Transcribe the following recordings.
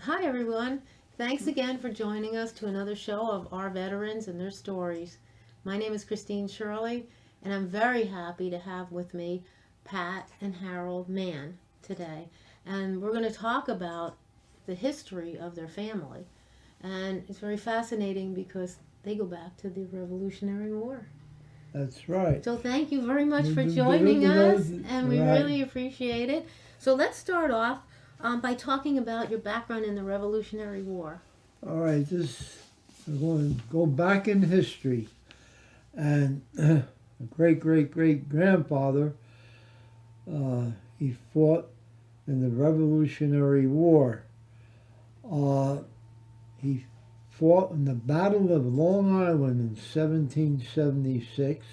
Hi, everyone. Thanks again for joining us to another show of Our Veterans and Their Stories. My name is Christine Shirley, and I'm very happy to have with me Pat and Harold Mann today. And we're going to talk about the history of their family. And it's very fascinating because they go back to the Revolutionary War. That's right. So thank you very much for joining us, and we Right. really appreciate it. So let's start off by talking about your background in the Revolutionary War. All right. We're going to go back in history, and a great great great grandfather, he fought in the Revolutionary War. Uh, he fought in the Battle of Long Island in 1776,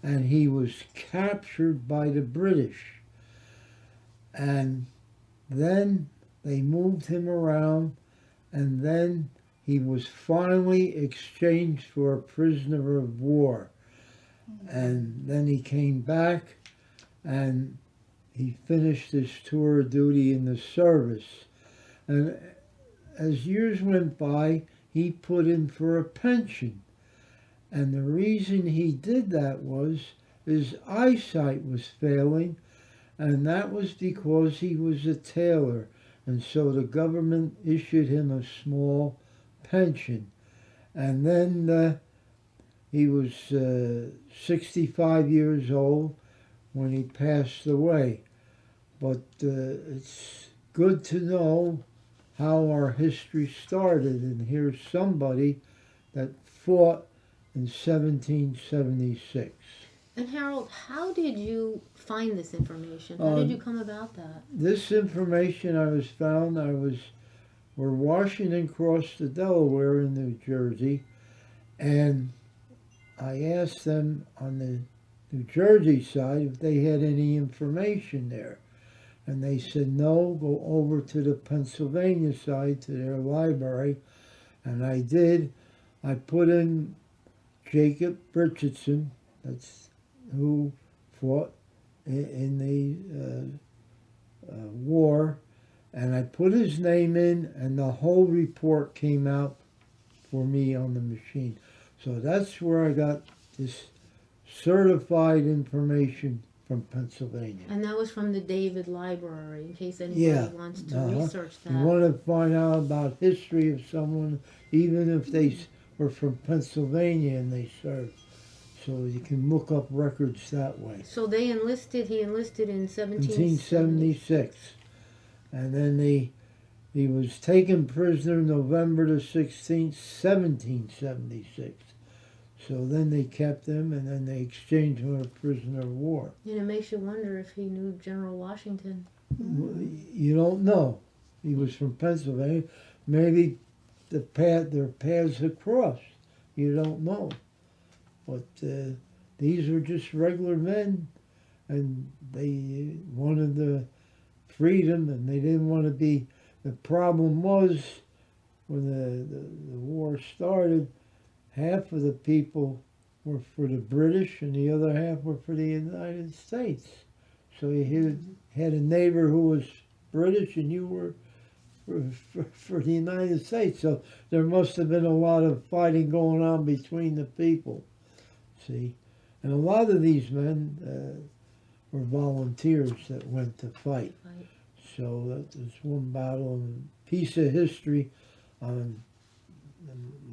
and he was captured by the British. And then they moved him around, and then he was finally exchanged for a prisoner of war. And then he came back and he finished his tour of duty in the service. And as years went by, he put in for a pension. And the reason he did that was his eyesight was failing, and that was because he was a tailor, and so the government issued him a small pension. And then he was 65 years old when he passed away. But it's good to know how our history started, and here's somebody that fought in 1776. And Harold, how did you find this information? How did you come about that? This information we're washing across the Delaware in New Jersey, and I asked them on the New Jersey side if they had any information there. And they said, no, go over to the Pennsylvania side to their library. And I did. I put in Jacob Richardson, that's who fought in the war, and I put his name in, and the whole report came out for me on the machine. So that's where I got this certified information from Pennsylvania. And that was from the David Library, in case anybody wants to research that. You want to find out about history of someone, even if they were from Pennsylvania and they served. So you can look up records that way. So he enlisted in 1776. And then he was taken prisoner November the 16th, 1776. So then they kept him, and then they exchanged him for a prisoner of war. And it makes you wonder if he knew General Washington. You don't know. He was from Pennsylvania. Maybe their paths had crossed. You don't know. But these were just regular men, and they wanted the freedom, and they didn't want to be. The problem was when the war started, half of the people were for the British, and the other half were for the United States. So you had a neighbor who was British, and you were for the United States. So there must have been a lot of fighting going on between the people. See, and a lot of these men were volunteers that went to fight. Right. So that was one battle and piece of history on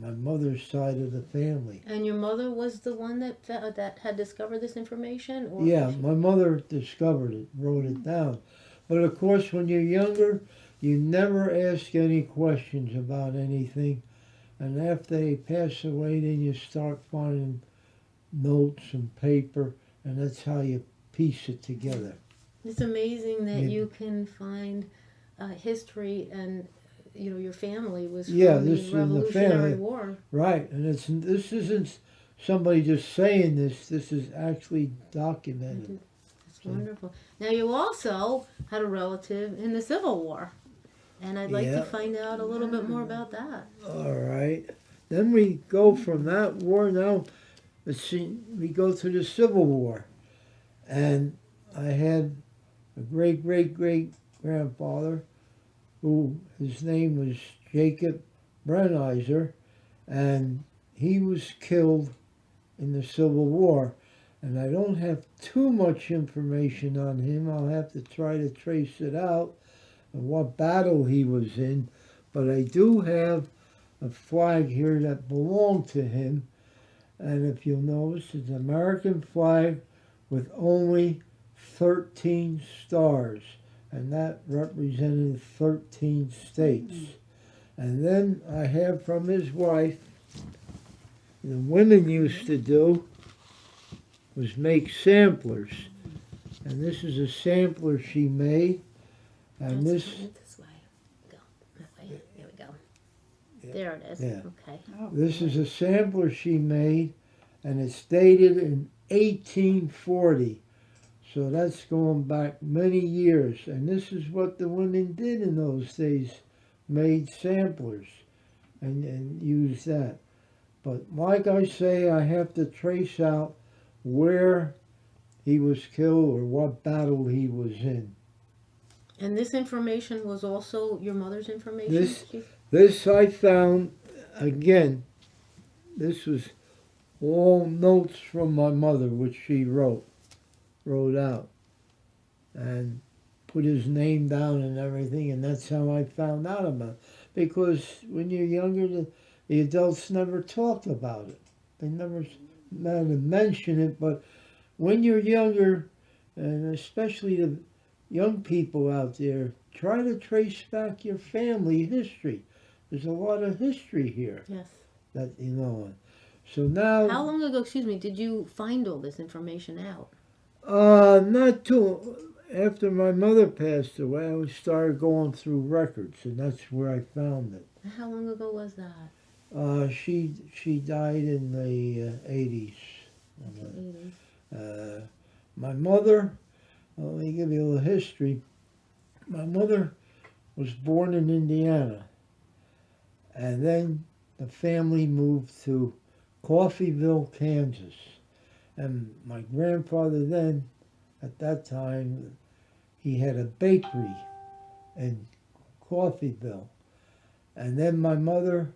my mother's side of the family. And your mother was the one that had discovered this information? Or Yeah, my mother discovered it, wrote it down. But of course, when you're younger, you never ask any questions about anything. And after they pass away, then you start finding notes and paper, and that's how you piece it together. It's amazing that you can find history, and your family was from the Revolutionary War. Right, and this isn't somebody just saying this. This is actually documented. That's wonderful. Now, you also had a relative in the Civil War, and I'd like to find out a little bit more about that. All right. Then we go from that war. Now, we go to the Civil War, and I had a great great great grandfather who his name was Jacob Brenizer, and he was killed in the Civil War. And I don't have too much information on him. I'll have to try to trace it out and what battle he was in. But I do have a flag here that belonged to him. And if you'll notice, it's an American flag with only 13 stars. And that represented 13 states. And then I have from his wife, the women used to do was make samplers. And this is a sampler she made. And Let's this, turn it this way. Go. That way. There we go. Yeah. There it is. Yeah. Okay. this is a sampler she made, and it's dated in 1840. So that's going back many years. And this is what the women did in those days, made samplers and used that. But like I say, I have to trace out where he was killed or what battle he was in. And this information was also your mother's information? This I found, again, this was all notes from my mother, which she wrote out, and put his name down and everything, and that's how I found out about it. Because when you're younger, the adults never talked about it. They never mention it, but when you're younger, and especially the young people out there, try to trace back your family history. There's a lot of history here. Yes. That you know. So now. How long ago, did you find all this information out? Not too. After my mother passed away, I started going through records, and that's where I found it. How long ago was that? She died in the 80s. My mother, let me give you a little history. My mother was born in Indiana, and then the family moved to Coffeyville, Kansas. And my grandfather then, at that time, he had a bakery in Coffeyville. And then my mother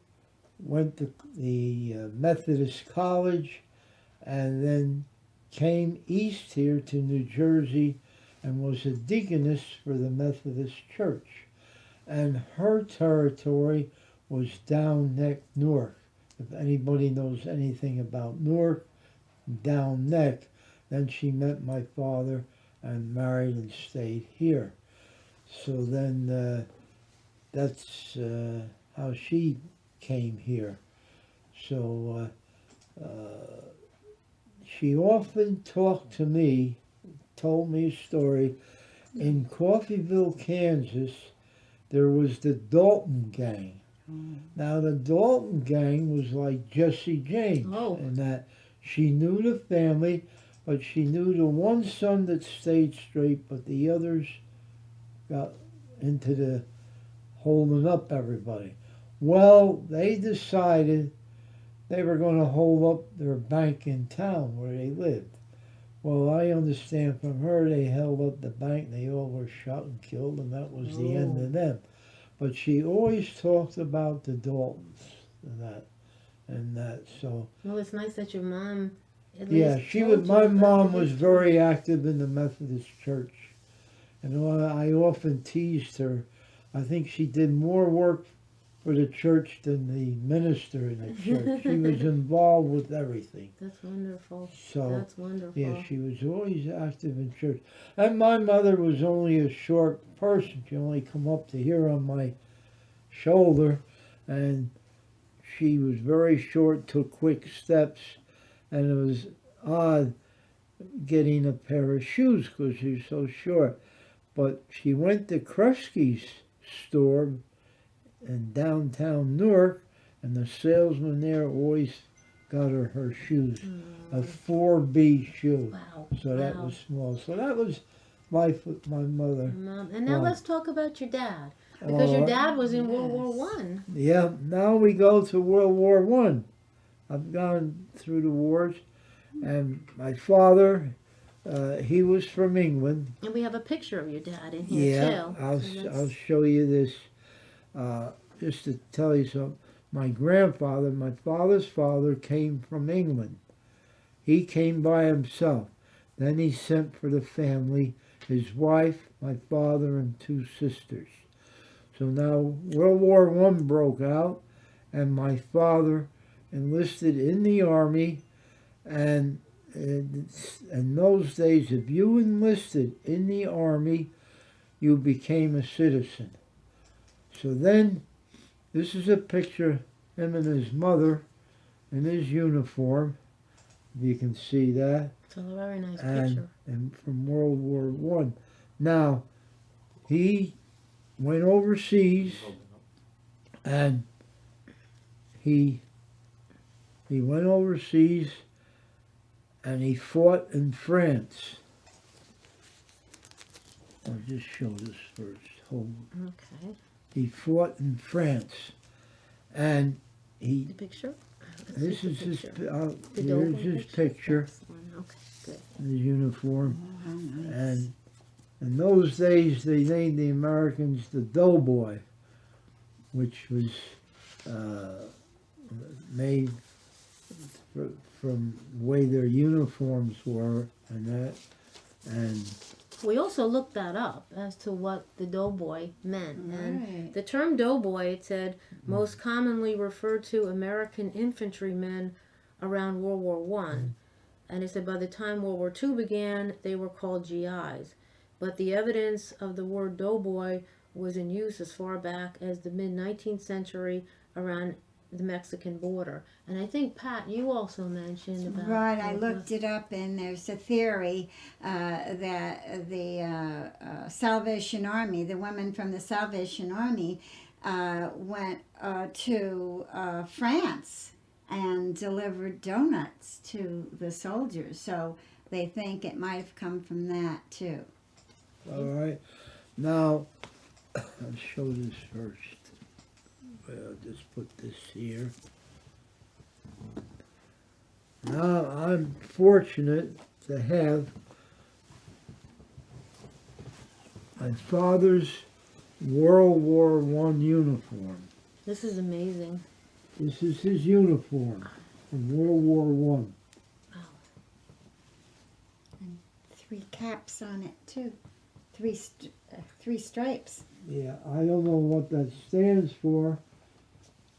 went to the Methodist College and then came east here to New Jersey and was a deaconess for the Methodist Church. And her territory was down Neck, Newark. If anybody knows anything about Newark, down Neck, then she met my father and married and stayed here. So then that's how she came here. So she often talked to me, told me a story. In Coffeyville, Kansas, there was the Dalton Gang. Now the Dalton Gang was like Jesse James, in that she knew the family, but she knew the one son that stayed straight, but the others got into the holding up everybody. Well, they decided they were going to hold up their bank in town where they lived. Well, I understand from her they held up the bank, they all were shot and killed, and that was the end of them. But she always talked about the Daltons and that. So. Well, it's nice that your mom. My mom was very active in the Methodist Church, and I often teased her. I think she did more work for the church than the minister in the church. She was involved with everything. That's wonderful. So, that's wonderful. Yeah, she was always active in church. And my mother was only a short person. She only come up to here on my shoulder, and she was very short, took quick steps, and it was odd getting a pair of shoes because she was so short. But she went to Kresge's store in downtown Newark, and the salesman there always got her shoes, a 4B shoe. Wow. So that was small. So that was life with my mother. Mom. And now let's talk about your dad, because your dad was in World War One. Yeah. Now we go to World War One. I've gone through the wars, and my father, he was from England. And we have a picture of your dad in here too. Yeah, I'll show you this. Just to tell you something, my grandfather, my father's father, came from England. He came by himself. Then he sent for the family, his wife, my father, and 2 sisters. So now World War I broke out, and my father enlisted in the army. And in those days, if you enlisted in the army, you became a citizen. So then, this is a picture of him and his mother in his uniform. You can see that. It's a very nice picture. And from World War I. Now, he went overseas, and he went overseas, and he fought in France. I'll just show this first. Hold. Okay. He fought in France, and he. The picture? This is his. The Here's Dover his picture. Excellent. Okay, good. His uniform, Oh, how nice. and in those days they named the Americans the Doughboy, which was made from the way their uniforms were and that, and We also looked that up as to what the doughboy meant. And Right. the term doughboy, it said, most commonly referred to American infantrymen around World War One. And it said by the time World War II began, they were called GIs. But the evidence of the word doughboy was in use as far back as the mid-19th century around the Mexican border. And I think, Pat, you also mentioned about... Right, I looked it up, and there's a theory that the Salvation Army, the women from the Salvation Army, went to France and delivered donuts to the soldiers. So they think it might have come from that too. all right. Now, I'll show this first. I'll just put this here. Now, I'm fortunate to have my father's World War I uniform. This is amazing. This is his uniform from World War One. 3 caps on it too. 3 stripes. Yeah, I don't know what that stands for,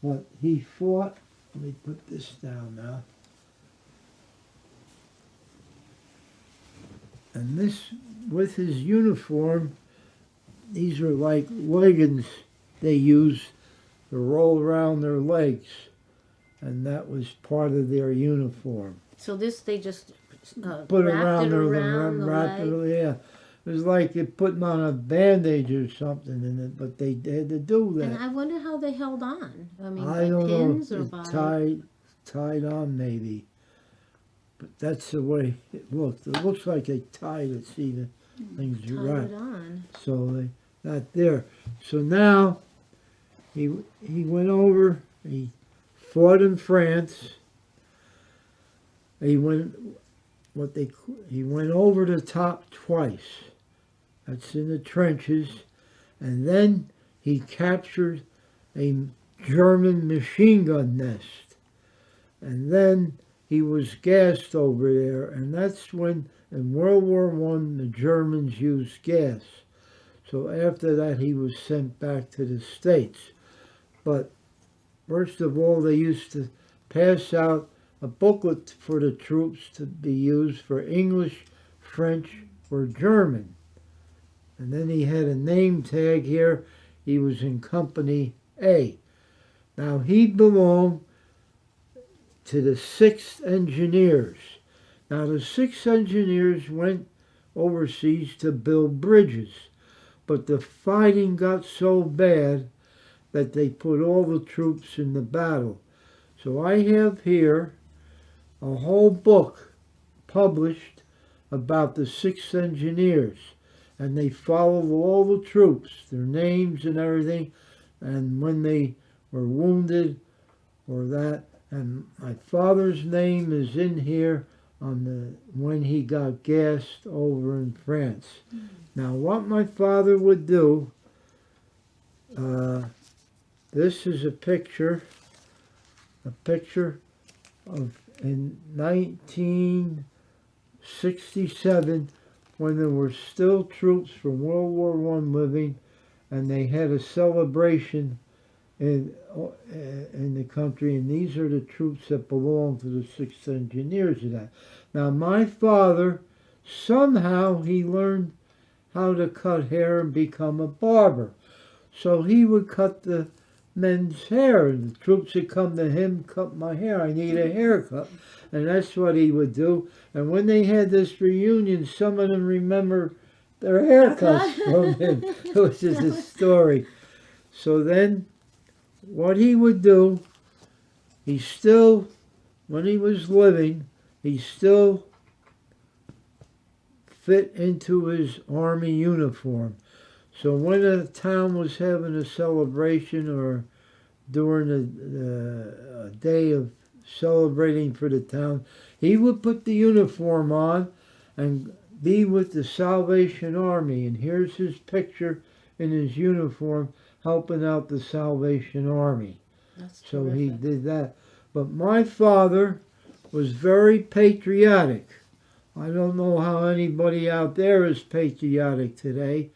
but he fought. Let me put this down now. And this, with his uniform, these are like leggings they use to roll around their legs. And that was part of their uniform. So this, they just Put wrapped around it their around the wrapped leg. it, yeah. It was like you're putting on a bandage or something in it, but they had to do that. And I wonder how they held on. I mean, I by don't pins know. or It's by... tied on maybe. But that's the way it looked. It looks like they tied it, see the things Tied wrapped. it on. So they not there. So now he went over, he fought in France. He went over the top twice. That's in the trenches. And then he captured a German machine gun nest. And then he was gassed over there. And that's when, in World War I, the Germans used gas. So after that, he was sent back to the States. But first of all, they used to pass out a booklet for the troops to be used for English, French, or German. And then he had a name tag here. He was in Company A. Now, he belonged to the 6th Engineers. Now, the 6th Engineers went overseas to build bridges, but the fighting got so bad that they put all the troops in the battle. So I have here a whole book published about the 6th Engineers, and they followed all the troops, their names and everything, and when they were wounded or that. And my father's name is in here on the when he got gassed over in France. Now, what my father would do, This is a picture of in 1967 when there were still troops from World War I living, and they had a celebration in the country, and these are the troops that belong to the 6th Engineers of that. Now my father, somehow he learned how to cut hair and become a barber. So he would cut the men's hair, and the troops would come to him, cut my hair, I need a haircut. And that's what he would do. And when they had this reunion, some of them remember their haircuts from him. It was just a story. So then what he would do, he still, when he was living, he still fit into his army uniform. So when a town was having a celebration or during a day of celebrating for the town, he would put the uniform on and be with the Salvation Army. And here's his picture in his uniform helping out the Salvation Army. That's So he terrific. did that. But my father was very patriotic. I don't know how anybody out there is patriotic today.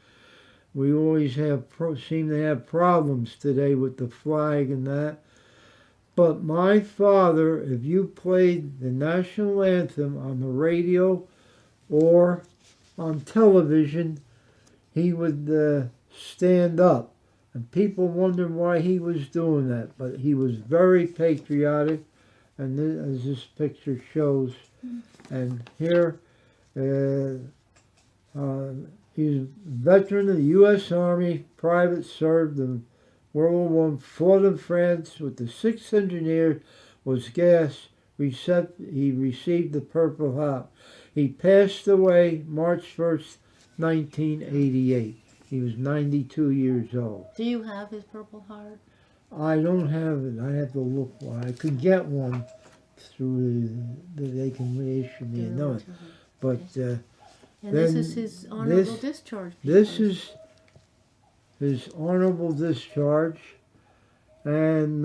We always seem to have problems today with the flag and that. But my father, if you played the national anthem on the radio or on television, he would stand up. And people wondered why he was doing that. But he was very patriotic, and as this picture shows. And here, he's a veteran of the U.S. Army, private, served in World War I, fought in France with the 6th Engineers, was gassed, he received the Purple Heart. He passed away March 1st, 1988. He was 92 years old. Do you have his Purple Heart? I don't have it. I have to look for it. I could get one through they can reissue me a note. But And this then is his honorable this- discharge. this papers. is his honorable discharge, and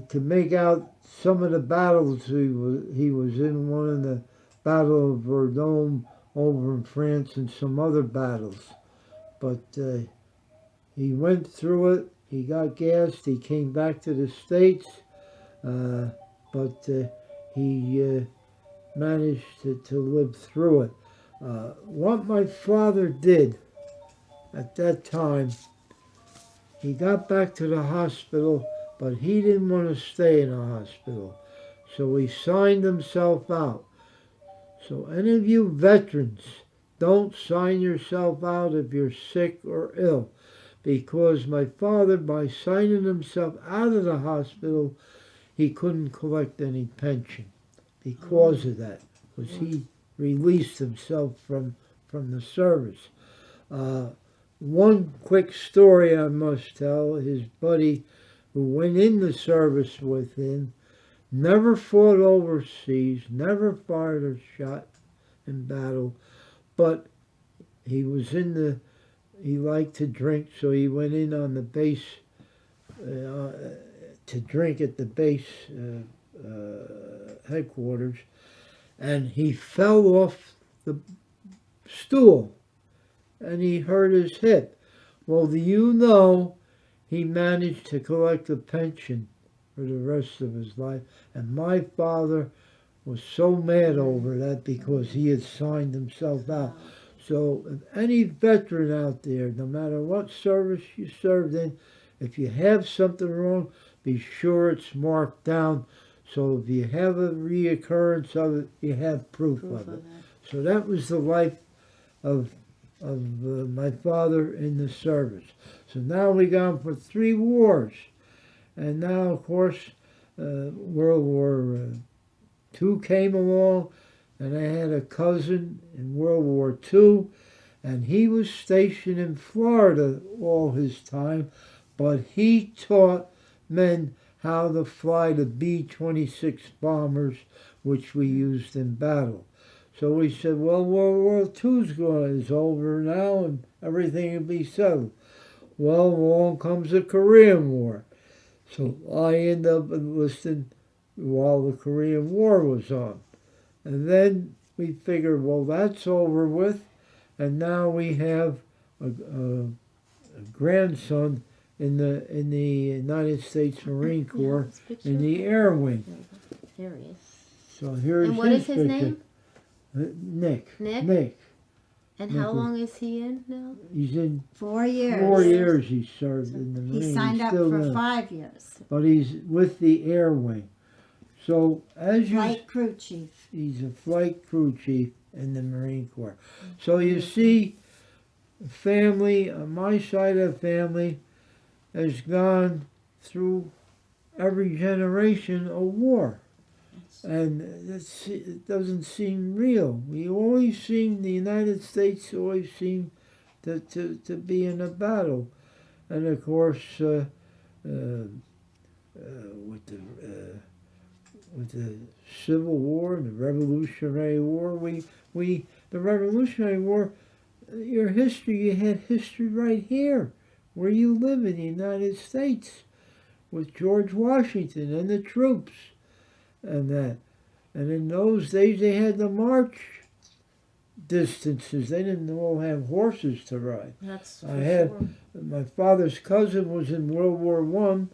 to make out some of the battles he was in, one of the Battle of Verdun over in France and some other battles. But he went through it, he got gassed, he came back to the States, but he managed to live through it. What my father did at that time, he got back to the hospital, but he didn't want to stay in the hospital. So he signed himself out. So any of you veterans, don't sign yourself out if you're sick or ill. Because my father, by signing himself out of the hospital, he couldn't collect any pension because of that. Because he released himself from the service. One quick story I must tell. His buddy who went in the service with him never fought overseas, never fired a shot in battle, but he liked to drink, so he went in on the base to drink at the base headquarters, and he fell off the stool and he hurt his hip. Well, do you know he managed to collect a pension for the rest of his life? And my father was so mad over that because he had signed himself out. So if any veteran out there, no matter what service you served in, if you have something wrong, be sure it's marked down. So if you have a reoccurrence of it, you have proof of it. So that was the life of my father in the service. So now we gone for 3 wars. And now, of course, World War II came along, and I had a cousin in World War II, and he was stationed in Florida all his time, but he taught men how to fly the B-26 bombers, which we used in battle. So we said, well, World War II is over now, and everything will be settled. Well, along comes the Korean War. So I end up enlisting while the Korean War was on. And then we figured, well, that's over with. And now we have a grandson in the United States Marine Corps in the Air Wing. There he is. So here's And what is his picture. name? Nick. Nick? Nick. And how Nicholas. long is he in now? He's in 4 years. 4 years he served in the Marines. He signed He's up still for in. 5 years. But he's with the Air Wing. So as you Flight crew chief. he's a flight crew chief in the Marine Corps. So you see, family, on my side of the family, has gone through every generation of war. And it doesn't seem real. We always seem, the United States always seem to be in a battle. And of course, with the Civil War and the Revolutionary War, the Revolutionary War, your history, you had history right here, where you live in the United States, with George Washington and the troops, and that. And in those days, they had to march distances. They didn't all have horses to ride. That's for I had sure. my father's cousin was in World War I,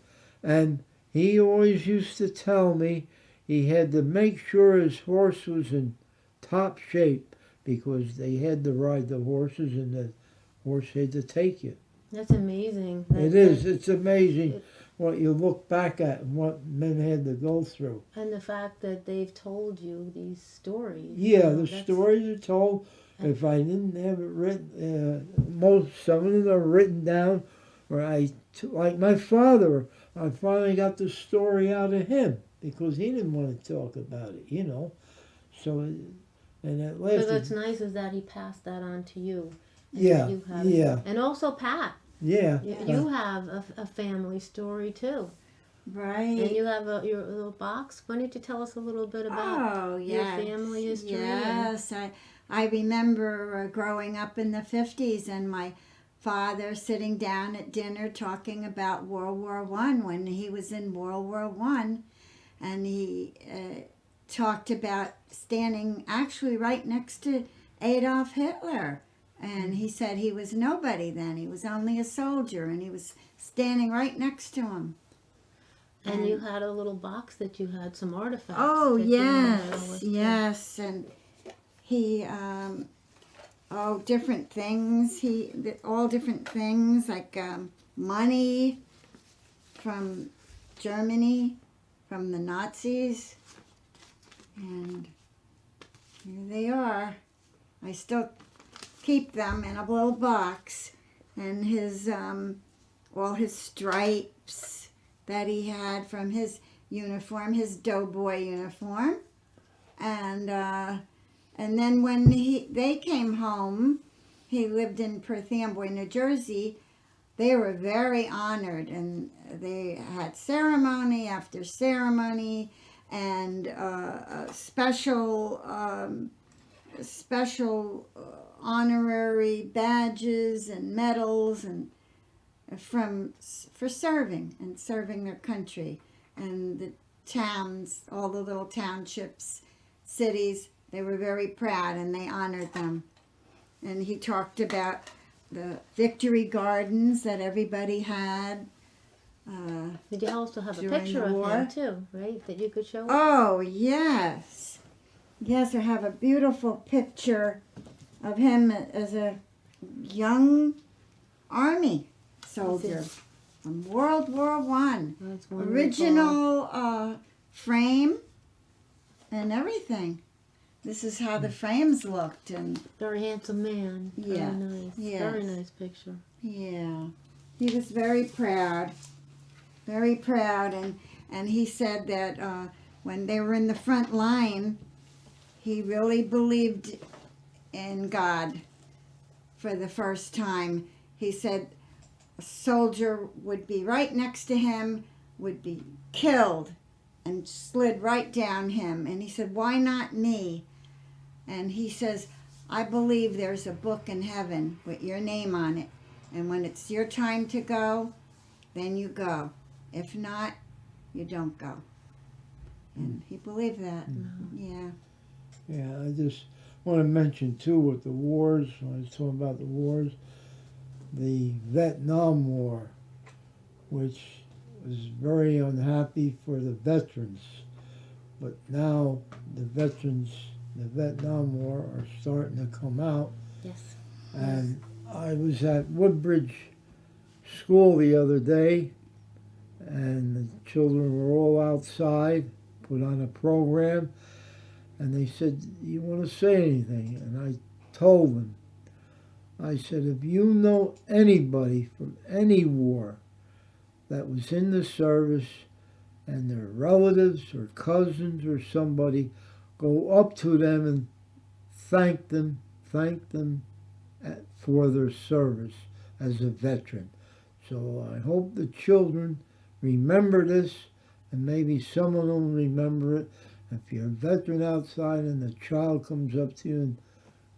and he always used to tell me he had to make sure his horse was in top shape because they had to ride the horses and the horse had to take you. That's amazing. It is. It's amazing what you look back at and what men had to go through. And the fact that they've told you these stories. Yeah, the that's- stories are told. If I didn't have it written, some of them are written down. Where like my father, I finally got the story out of him because he didn't want to talk about it, you know. So, and that So lasted. that's nice is that he passed that on to you. And Yeah, you have yeah. And also Pat, Yeah. you have a family story too. And Right. you have your little box. Why don't you tell us a little bit about Oh, your yes. family history? Yes. I remember growing up in the 50s and my father sitting down at dinner talking about World War I when he was in World War I. And he talked about standing actually right next to Adolf Hitler. And he said he was nobody then. He was only a soldier, and he was standing right next to him. And you had a little box that you had some artifacts. Oh, that you wanted to show yes, us, yes. And he, different things. All different things, like money from Germany, from the Nazis. And here they are. I still keep them in a little box, and his all his stripes that he had from his uniform, his doughboy uniform, and then when they came home, he lived in Perth Amboy, New Jersey. They were very honored, and they had ceremony after ceremony, and special honorary badges and medals and for serving their country. And the towns, all the little townships, cities, they were very proud and they honored them. And he talked about the victory gardens that everybody had. Did you also have a During picture the of war? him too, right? That you could show us? Oh, yes. Yes, I have a beautiful picture of him as a young army soldier from World War I. That's wonderful. Original frame and everything. This is how the frames looked, and Very handsome man. Yeah, Very nice. yes. Very nice picture. yeah, he was very proud, and he said that when they were in the front line, he really believed in God for the first time. He said a soldier would be right next to him, would be killed, and slid right down him. And he said, why not me? And he says, I believe there's a book in heaven with your name on it. And when it's your time to go, then you go. If not, you don't go. And he believed that. Yeah. Yeah, I just want to mention too with the wars, when I was talking about the wars, the Vietnam War, which was very unhappy for the veterans. But now the veterans, the Vietnam War, are starting to come out. Yes. And I was at Woodbridge School the other day, and the children were all outside, put on a program, and they said, "You want to say anything?" And I told them, I said, if you know anybody from any war that was in the service and their relatives or cousins or somebody, go up to them and thank them for their service as a veteran. So I hope the children remember this, and maybe some of them remember it. If you're a veteran outside and the child comes up to you and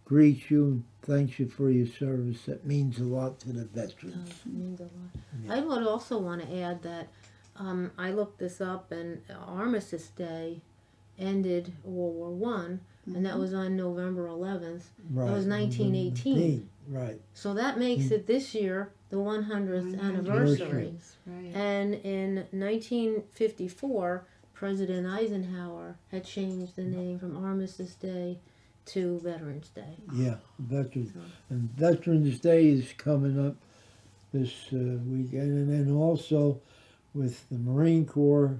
greets you and thanks you for your service, that means a lot to the veterans. It means a lot. Yeah. I would also want to add that I looked this up, and Armistice Day ended World War One, and that was on November 11th. Right. That was 1918. Right. So that makes it this year the 100th anniversary. Right. And in 1954, President Eisenhower had changed the name from Armistice Day to Veterans Day. Yeah, Veterans. And Veterans Day is coming up this weekend. And then also with the Marine Corps,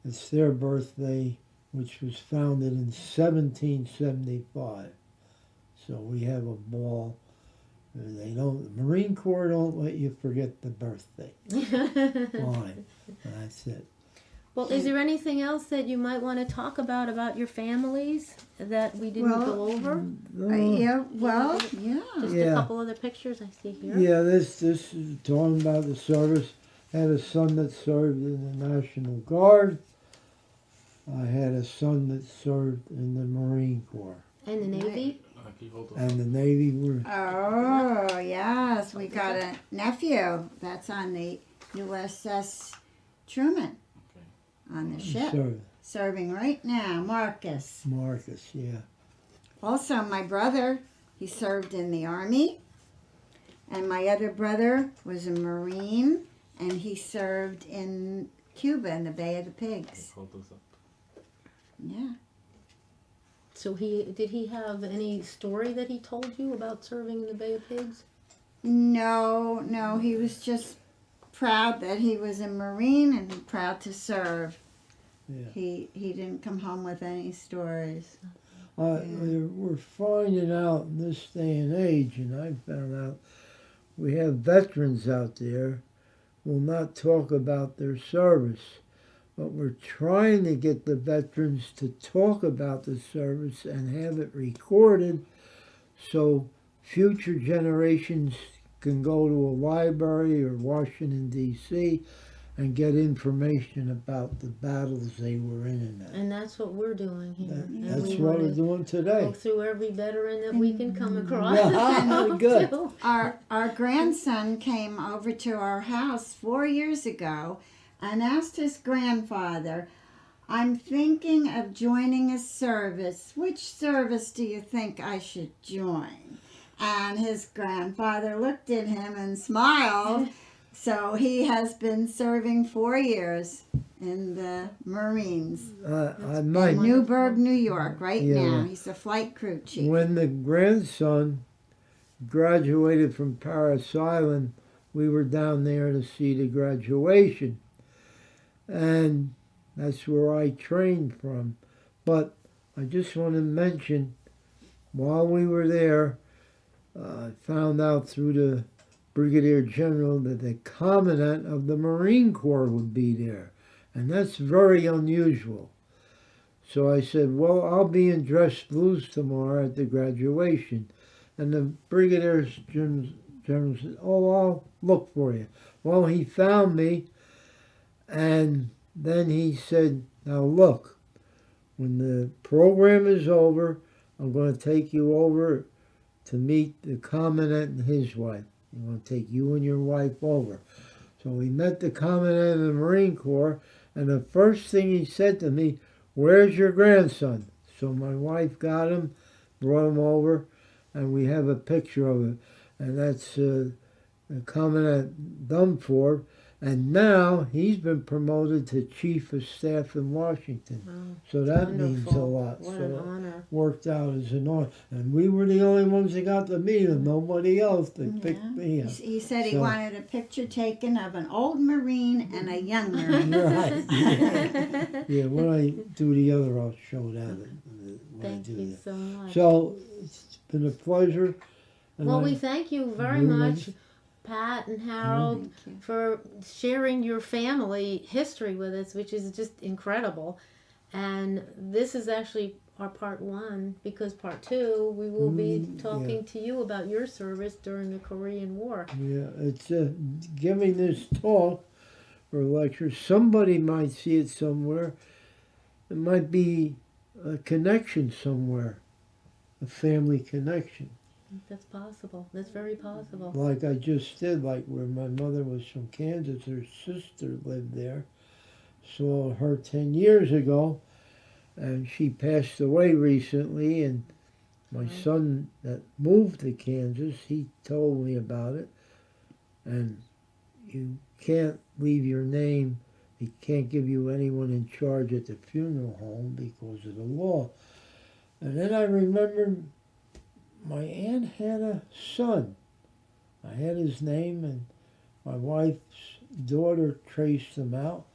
it's their birthday, which was founded in 1775. So we have a ball. They don't. The Marine Corps don't let you forget the birthday. Fine, that's it. Well, is there anything else that you might want to talk about your families that we didn't go over? Yeah, well, yeah. Just a couple other pictures I see here. Yeah, this is talking about the service. I had a son that served in the National Guard. I had a son that served in the Marine Corps. And the Navy? And the Navy were... Oh, yes. We got a nephew that's on the USS Truman on the ship. Serving right now, Marcus. Marcus, yeah. Also, my brother, he served in the Army. And my other brother was a Marine, and he served in Cuba in the Bay of the Pigs. Yeah. So did he have any story that he told you about serving in the Bay of Pigs? No, he was just proud that he was a Marine and proud to serve. Yeah. He didn't come home with any stories. We're finding out in this day and age, and I found out, we have veterans out there will not talk about their service, but we're trying to get the veterans to talk about the service and have it recorded so future generations can go to a library or Washington, D.C. and get information about the battles they were in that. And that's what we're doing here. That's what we're doing today. Go through every veteran that we can come across. Yeah, good. Our grandson came over to our house 4 years ago and asked his grandfather, "I'm thinking of joining a service. Which service do you think I should join?" And his grandfather looked at him and smiled. So he has been serving 4 years in the Marines. In Newburgh, New York, right now. He's a flight crew chief. When the grandson graduated from Paris Island, we were down there to see the graduation. And that's where I trained from. But I just want to mention, while we were there, I found out through the Brigadier General that the Commandant of the Marine Corps would be there. And that's very unusual. So I said, well, I'll be in dress blues tomorrow at the graduation. And the Brigadier General said, oh, I'll look for you. Well, he found me, and then he said, now look, when the program is over, I'm going to take you over to meet the Commandant and his wife. He want to take you and your wife over. So we met the Commandant of the Marine Corps, and the first thing he said to me, "Where's your grandson?" So my wife got him, brought him over, and we have a picture of it. And that's the Commandant Dunford. And now he's been promoted to Chief of Staff in Washington. Wow. So that means a Wonderful. lot. What So an it honor. worked out as an honor. And we were the only ones that got to meet him. Nobody else. They picked Yeah. me up. He said he So- wanted a picture taken of an old Marine and a young Marine. Right. Yeah, when I do the other, I'll show that. When I Thank do you that. so much. So it's been a pleasure. And Well, I- we thank you very very much, much. Pat and Harold, Thank you. for sharing your family history with us, which is just incredible. And this is actually our part one, because part two, we will be talking to you about your service during the Korean War. Yeah, it's giving this talk or lecture. Somebody might see it somewhere. It might be a connection somewhere, a family connection. That's possible. That's very possible. Like I just did, like where my mother was from Kansas, her sister lived there. Saw her 10 years ago, and she passed away recently. And my Right. son that moved to Kansas, he told me about it. And you can't leave your name. He can't give you anyone in charge at the funeral home because of the law. And then I remembered my aunt had a son. I had his name, and my wife's daughter traced him out.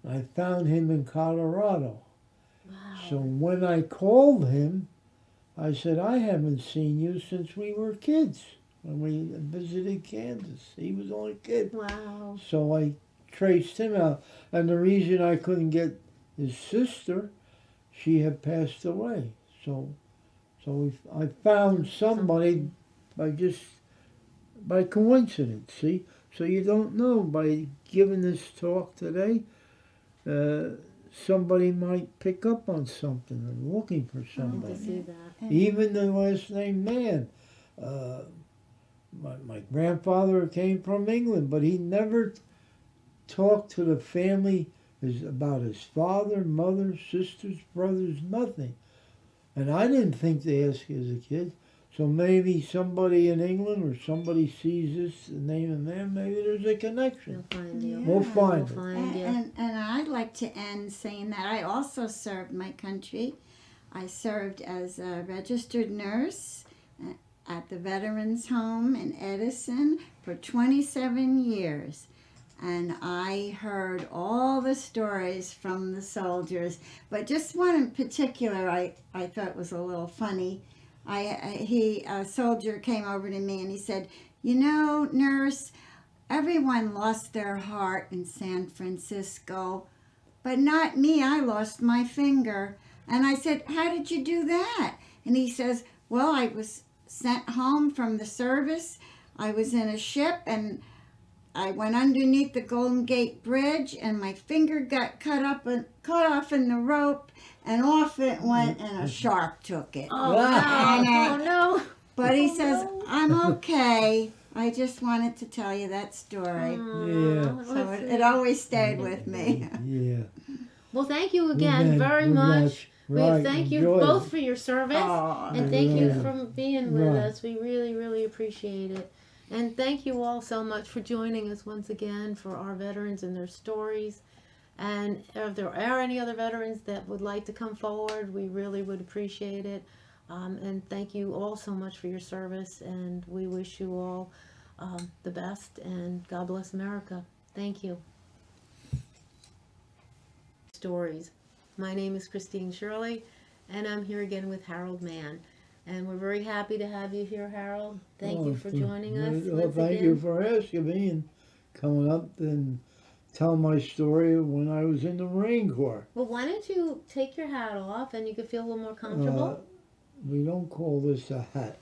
I found him in Colorado. Wow. So when I called him, I said, "I haven't seen you since we were kids, when we visited Kansas." He was only a kid. Wow. So I traced him out. And the reason I couldn't get his sister, she had passed away. So I found somebody by coincidence, see? So you don't know, by giving this talk today, somebody might pick up on something or looking for I can somebody. see that. Even the last name Mann. My grandfather came from England, but he never talked to the family about his father, mother, sisters, brothers, nothing. And I didn't think to ask as a kid. So maybe somebody in England or somebody sees this, the name of man, maybe there's a connection. We'll find you. We'll find We'll it. find you. And I'd like to end saying that I also served my country. I served as a registered nurse at the Veterans Home in Edison for 27 years. And I heard all the stories from the soldiers, but just one in particular I thought was a little funny. A soldier came over to me and he said, "You know, nurse, everyone lost their heart in San Francisco, but not me. I lost my finger." And I said, "How did you do that?" And he says, "Well, I was sent home from the service. I was in a ship and I went underneath the Golden Gate Bridge and my finger got cut off in the rope and off it went and a shark took it." Oh, Wow. no. Oh, no. But he Oh, says, no. "I'm okay. I just wanted to tell you that story." Aw, So listen. it always stayed with me. Yeah. Well, thank you again We're very glad- we're much. glad- We thank you enjoy it. both for your service. Aw, And thank you Yeah. for being with Right. us. We really, really appreciate it. And thank you all so much for joining us once again for our veterans and their stories. And if there are any other veterans that would like to come forward, we really would appreciate it. And thank you all so much for your service. And we wish you all the best. And God bless America. Thank you. Stories. My name is Christine Shirley, and I'm here again with Harold Mann. And we're very happy to have you here, Harold. Thank you for joining us. Well, once thank again. you for asking me and coming up and tell my story when I was in the Marine Corps. Well, why don't you take your hat off and you can feel a little more comfortable? We don't call this a hat.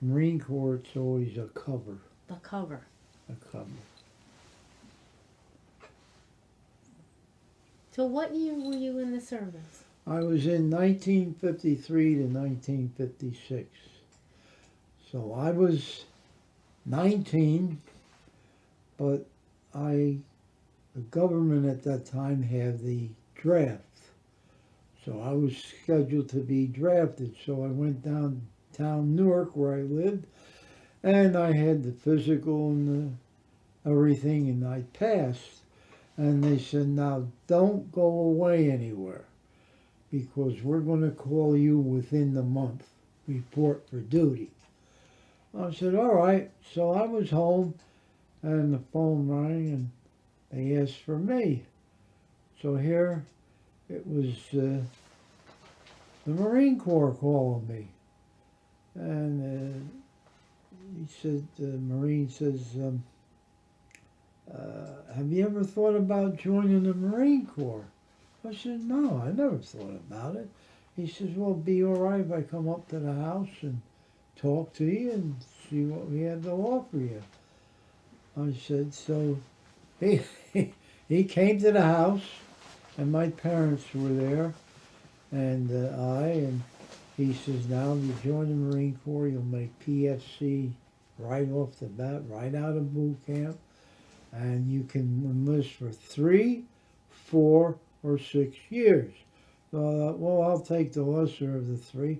Marine Corps, it's always a cover. The cover. A cover. So what year were you in the service? I was in 1953 to 1956. So I was 19, but the government at that time had the draft. So I was scheduled to be drafted. So I went downtown Newark where I lived, and I had the physical and everything, and I passed. And they said, now don't go away anywhere because we're going to call you within the month. Report for duty. I said, all right. So I was home, and the phone rang, and they asked for me. So here it was the Marine Corps calling me. And he said, the Marine says, have you ever thought about joining the Marine Corps? I said, no, I never thought about it. He says, well, it'd be all right if I come up to the house and talk to you and see what we had to offer you. I said, so he came to the house, and my parents were there, and and he says, now if you join the Marine Corps, you'll make PFC right off the bat, right out of boot camp, and you can enlist for 3, 4, or 6 years. So I thought, well, I'll take the lesser of the 3.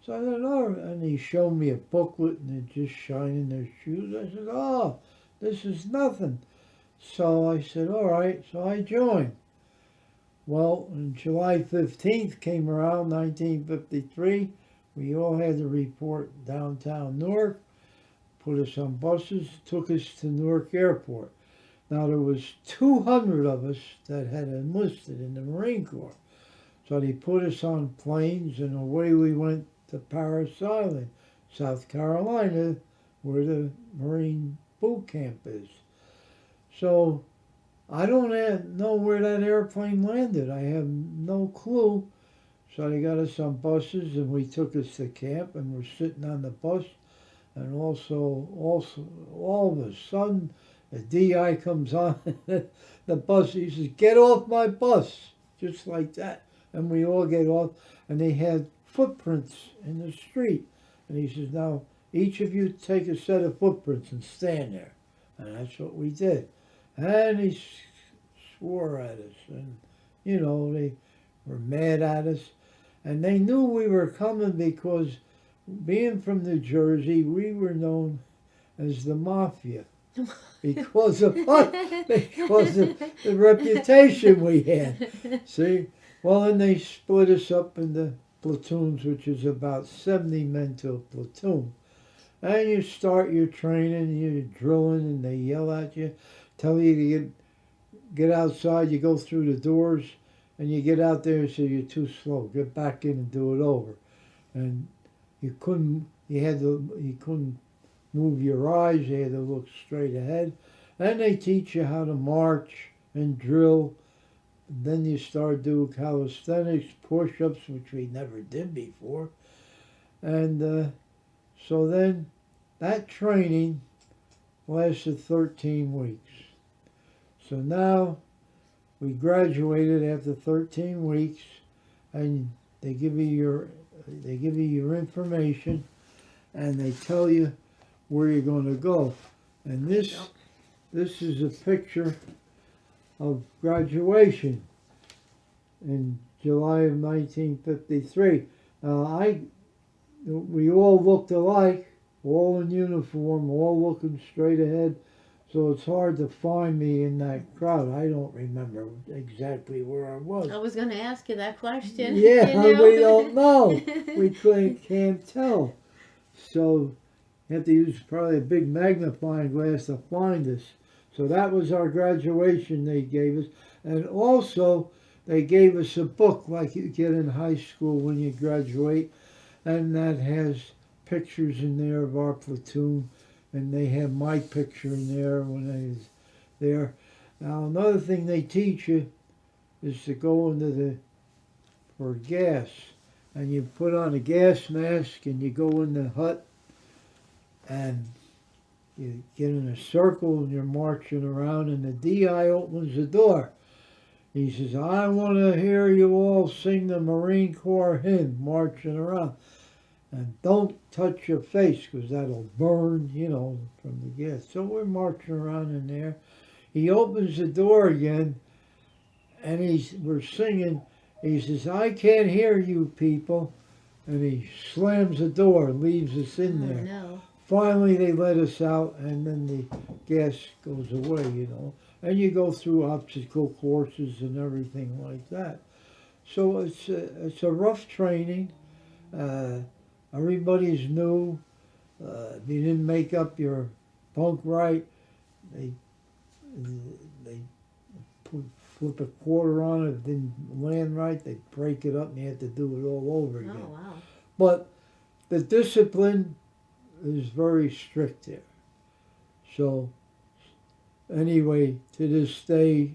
So I said, oh, and he showed me a booklet, and it just shining their shoes. I said, oh, this is nothing. So I said, all right, so I joined. Well, on July 15th came around, 1953, we all had to report downtown Newark, put us on buses, took us to Newark Airport. Now, there was 200 of us that had enlisted in the Marine Corps. So they put us on planes, and away we went to Parris Island, South Carolina, where the Marine boot camp is. So I don't know where that airplane landed. I have no clue. So they got us on buses, and we took us to camp, and we're sitting on the bus, and also all of a sudden, the DI comes on the bus. He says, get off my bus, just like that. And we all get off, and they had footprints in the street. And he says, now, each of you take a set of footprints and stand there. And that's what we did. And he swore at us. And, you know, they were mad at us. And they knew we were coming because, being from New Jersey, we were known as the Mafia. Because of the reputation we had. See? Well, then they split us up into platoons, which is about 70 men to a platoon. And you start your training, you're drilling, and they yell at you, tell you to get outside. You go through the doors, and you get out there and say, you're too slow. Get back in and do it over. And you couldn't move your eyes. You had to look straight ahead. And they teach you how to march and drill. Then you start doing calisthenics, push-ups, which we never did before. And so then that training lasted 13 weeks. So now we graduated after 13 weeks, and they give you your information, and they tell you where you're going to go. And this is a picture of graduation in July of 1953. We all looked alike, all in uniform, all looking straight ahead, so it's hard to find me in that crowd. I don't remember exactly where I was. I was going to ask you that question. Yeah, You know? we don't know. We can't tell. So you have to use probably a big magnifying glass to find us. So that was our graduation they gave us. And also, they gave us a book like you get in high school when you graduate. And that has pictures in there of our platoon. And they have my picture in there when I was there. Now, another thing they teach you is to go for gas. And you put on a gas mask and you go in the hut and you get in a circle and you're marching around, and the DI opens the door. He says, I want to hear you all sing the Marine Corps hymn, marching around. and don't touch your face because that'll burn, you know, from the gas. So we're marching around in there. He opens the door again, and we're singing. He says, "I can't hear you people," and he slams the door, leaves us in Oh, there. no. Finally, they let us out, and then the gas goes away, you know. And you go through obstacle courses and everything like that. So it's a rough training. Everybody's new. If you didn't make up your bunk right, they they flip a quarter on it. If it didn't land right, they break it up, and you have to do it all over again. Oh, wow. But the discipline is very strict there. So anyway, to this day,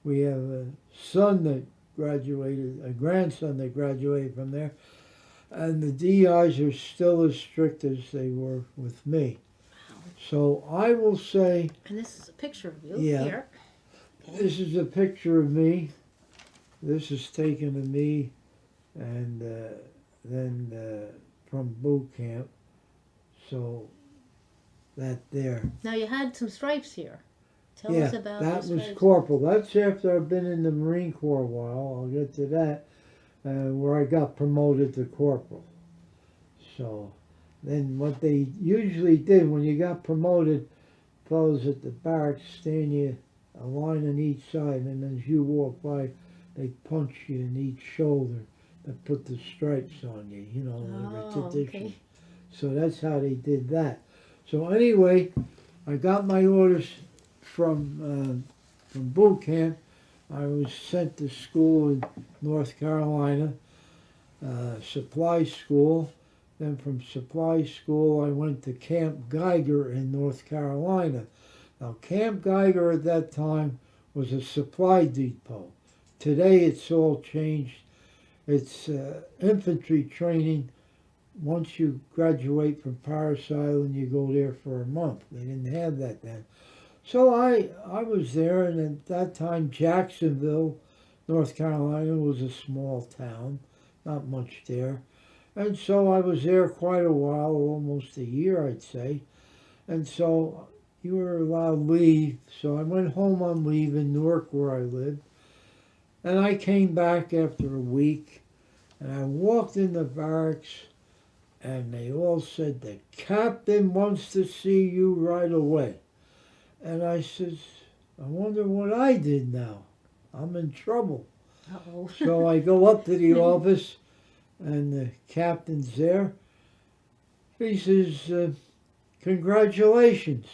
we have a son that graduated, a grandson that graduated from there, and the DIs are still as strict as they were with me. Wow. So I will say, And this is a picture of you Yeah. here. Okay. this is a picture of me. This is taken of me, and then from boot camp. So that there. Now you had some stripes here. Tell Yeah, us about that the was stripes. corporal. That's after I've been in the Marine Corps a while. I'll get to that, where I got promoted to corporal. So then what they usually did when you got promoted, fellows at the barracks stand you a line on each side, and as you walk by, they punch you in each shoulder to put the stripes on you, you know, the Oh, tradition. okay. So that's how they did that. So anyway, I got my orders from boot camp. I was sent to school in North Carolina, supply school. Then from supply school, I went to Camp Geiger in North Carolina. Now, Camp Geiger at that time was a supply depot. Today, it's all changed. It's infantry training. Once you graduate from Paris Island, you go there for a month. They didn't have that then. So I was there, and at that time, Jacksonville, North Carolina, was a small town, not much there. And so I was there quite a while, almost a year, I'd say. And so you were allowed leave. So I went home on leave in Newark, where I lived. And I came back after a week, and I walked in the barracks, and they all said, "The captain wants to see you right away." And I says, "I wonder what I did now. I'm in trouble." Uh-oh. So I go up to the office, and the captain's there. He says, "Congratulations."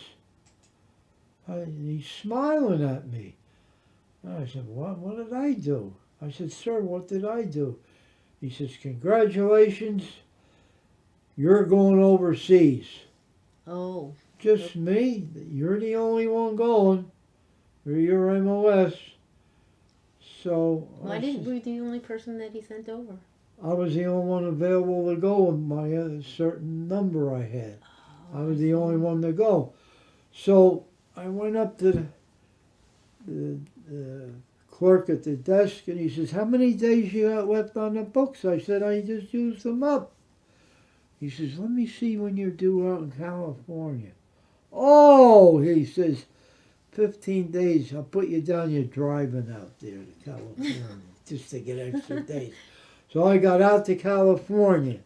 He's smiling at me. I said, What did I do?" I said, "Sir, what did I do?" He says, "Congratulations, you're going overseas." Oh. "Just me? You're the only one going. You're your MOS." So Why didn't you the only person that he sent over? I was the only one available to go with my certain number I had. Oh, I was the only one to go. So I went up to the clerk at the desk, and he says, "How many days you got left on the books?" I said, "I just used them up." He says, "Let me see when you're due out in California." "Oh," he says, 15 days. I'll put you down. You're driving out there to California just to get extra days." So I got out to California,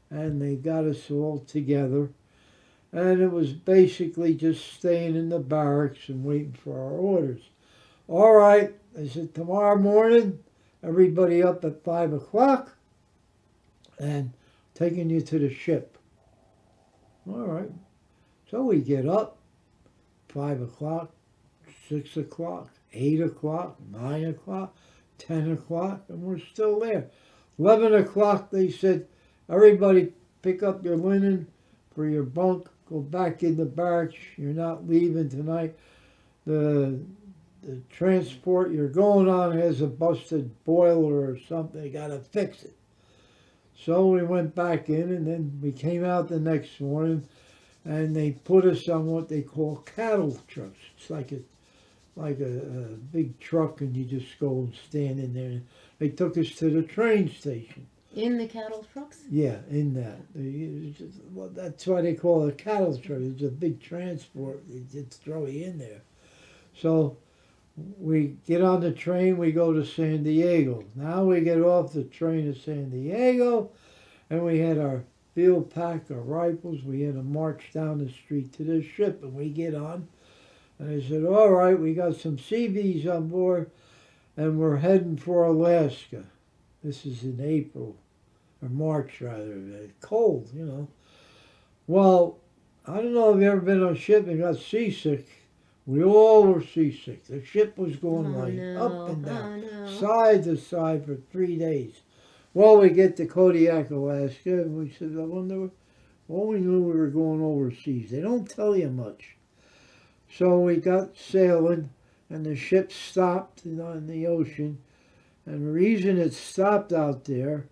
and they got us all together. And it was basically just staying in the barracks and waiting for our orders. "All right," they said, "tomorrow morning, everybody up at 5 o'clock and taking you to the ship." All right. So we get up, 5 o'clock, 6 o'clock, 8 o'clock, 9 o'clock, 10 o'clock, and we're still there. 11 o'clock, they said, "Everybody pick up your linen for your bunk, go back in the barracks. You're not leaving tonight. The transport you're going on has a busted boiler or something. You got to fix it." So we went back in, and then we came out the next morning, and they put us on what they call cattle trucks. It's like a big truck, and you just go and stand in there. They took us to the train station. In the cattle trucks? Yeah, in that. Well, that's why they call it a cattle truck. It's a big transport. They just throw you in there. So we get on the train, we go to San Diego. Now we get off the train at San Diego, and we had our field pack, our rifles. We had to march down the street to the ship, and we get on. And they said, all right, we got some CBs on board, and we're heading for Alaska. This is in April, or March rather. Cold, you know. Well, I don't know if you've ever been on a ship and got seasick. We all were seasick. The ship was going Oh, like no. up and down, Oh, no. side to side for 3 days. Well, we get to Kodiak, Alaska, and we said, I wonder, well, we knew we were going overseas. They don't tell you much. So we got sailing, and the ship stopped in the ocean. And the reason it stopped out there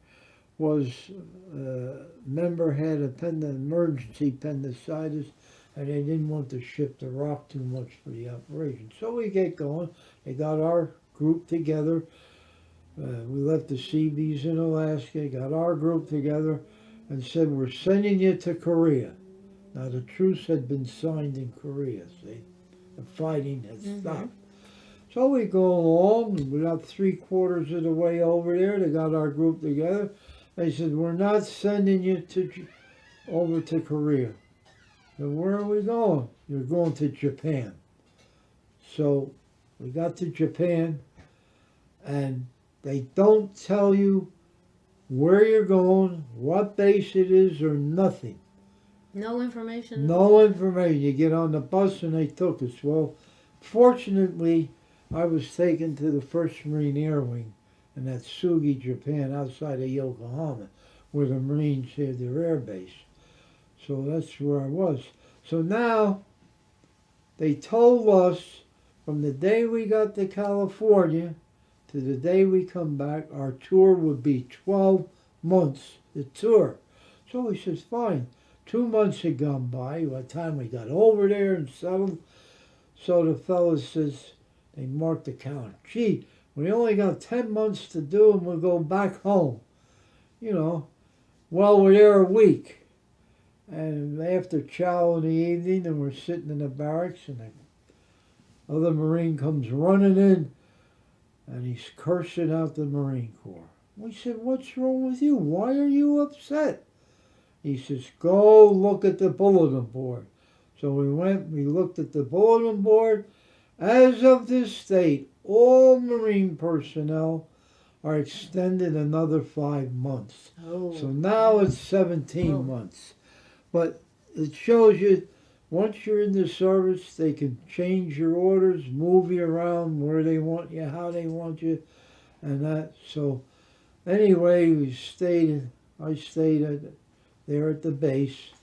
was a member had emergency appendicitis, and they didn't want the ship to rock too much for the operation. So we get going. They got our group together. We left the CBs in Alaska, got our group together, and said, we're sending you to Korea. Now, the truce had been signed in Korea, see? The fighting had stopped. So we go along, and we got 3/4 of the way over there. They got our group together. They said, we're not sending you over to Korea. And where are we going? You're going to Japan. So we got to Japan, and they don't tell you where you're going, what base it is, or nothing. No information? No information. You get on the bus, and they took us. Well, fortunately, I was taken to the 1st Marine Air Wing in that Sugi, Japan, outside of Yokohama, where the Marines had their air base. So that's where I was. So now, they told us from the day we got to California to the day we come back, our tour would be 12 months, the tour. So we says, fine. 2 months had gone by by the time we got over there and settled. So the fellas says, they marked the calendar. Gee, we only got 10 months to do and we'll go back home. You know, well, we're there a week. And after chow in the evening, and we're sitting in the barracks, and the other Marine comes running in, and he's cursing out the Marine Corps. We said, what's wrong with you? Why are you upset? He says, go look at the bulletin board. So we went, we looked at the bulletin board. As of this date, all Marine personnel are extended another 5 months. Oh. So now it's 17 Oh. months. But it shows you, once you're in the service, they can change your orders, move you around where they want you, how they want you, and that. So anyway, I stayed there at the base,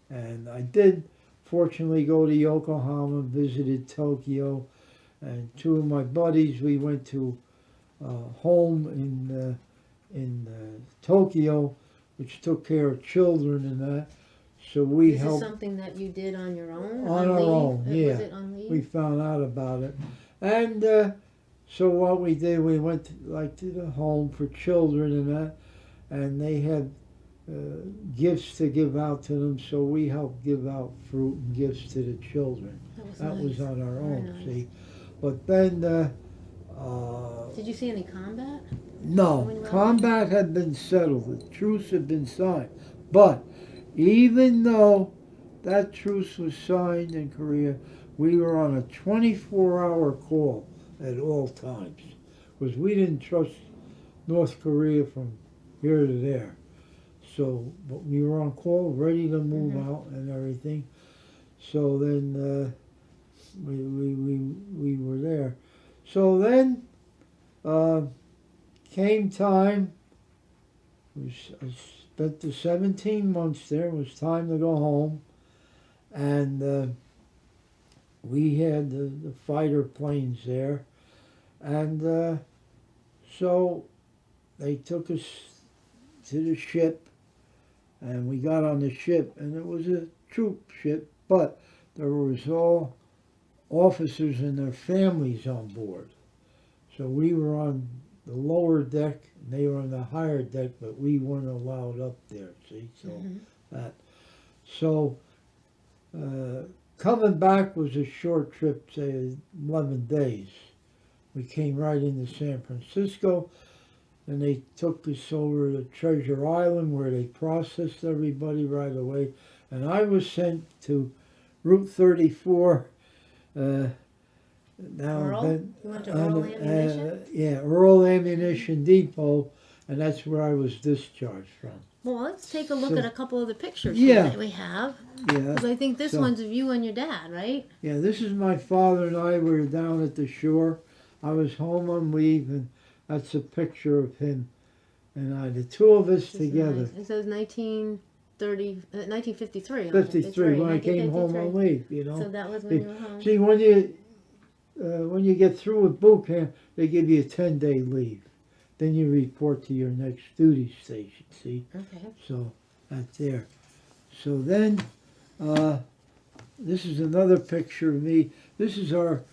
and I did fortunately go to Yokohama, visited Tokyo, and 2 of my buddies, we went to home in Tokyo, which took care of children and that. So we This is helped something that you did on your own? on our leave? own. Yeah, Was it on leave? we found out about it, and so what we did, we went to the home for children and that, and they had gifts to give out to them. So we helped give out fruit and gifts to the children. That was nice. on our Very own. nice. See, but then. Did you see any combat? No, When you went combat had been settled. The truce had been signed. But even though that truce was signed in Korea, we were on a 24-hour call at all times. Because we didn't trust North Korea from here to there. So, but we were on call, ready to move out and everything. So then we were there. So then came time. I spent the 17 months there. It was time to go home, and we had the fighter planes there, and so they took us to the ship, and we got on the ship, and it was a troop ship, but there was all officers and their families on board. So we were on the lower deck, and they were on the higher deck, but we weren't allowed up there, see, so that. So, coming back was a short trip, say 11 days. We came right into San Francisco, and they took us over to Treasure Island where they processed everybody right away. And I was sent to Route 34. Now Earl? then, You went to Earl Ammunition? yeah, Earl Ammunition Depot, and that's where I was discharged from. Well, let's take a look So- at a couple of the pictures Yeah. that we have. Yeah, Because I think this So- one's of you and your dad, right? yeah. This is my father and I. We were down at the shore. I was home on leave, and that's a picture of him and I. The two of us This is together. nice. It says 1953. on it. 53 when I came home 1953. on leave, you know. So that was when you were home. See, when you get through with boot camp, they give you a 10-day leave. Then you report to your next duty station, see? Okay. So that's there. So then, this is another picture of me. This is our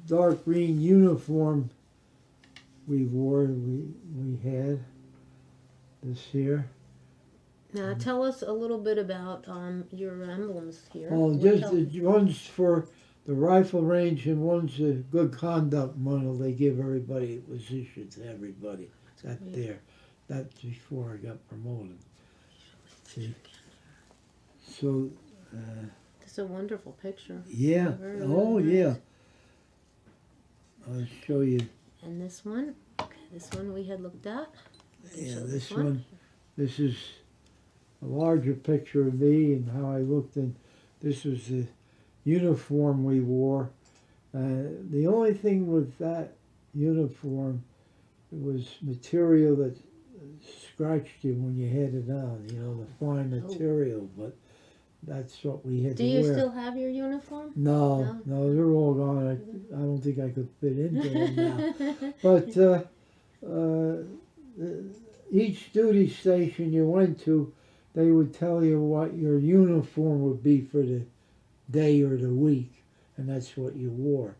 dark green uniform we wore, we had this here. Now tell us a little bit about your emblems here. Oh, What just tell- one's for the rifle range and one's a good conduct medal they give everybody. It was issued to everybody. That Great. there. That's before I got promoted. See? So, It's a wonderful picture. yeah. Very, Oh, very yeah. nice. I'll show you. And this one, okay, this one we had looked at. Yeah, show this this one. one. This is a larger picture of me and how I looked. And this was the uniform we wore. The only thing with that uniform, it was material that scratched you when you had it on, you know, the fine material, but that's what we had Do to you wear. still have your uniform? No, they're all gone. I don't think I could fit into them now. But each duty station you went to, they would tell you what your uniform would be for the day or the week, and that's what you wore.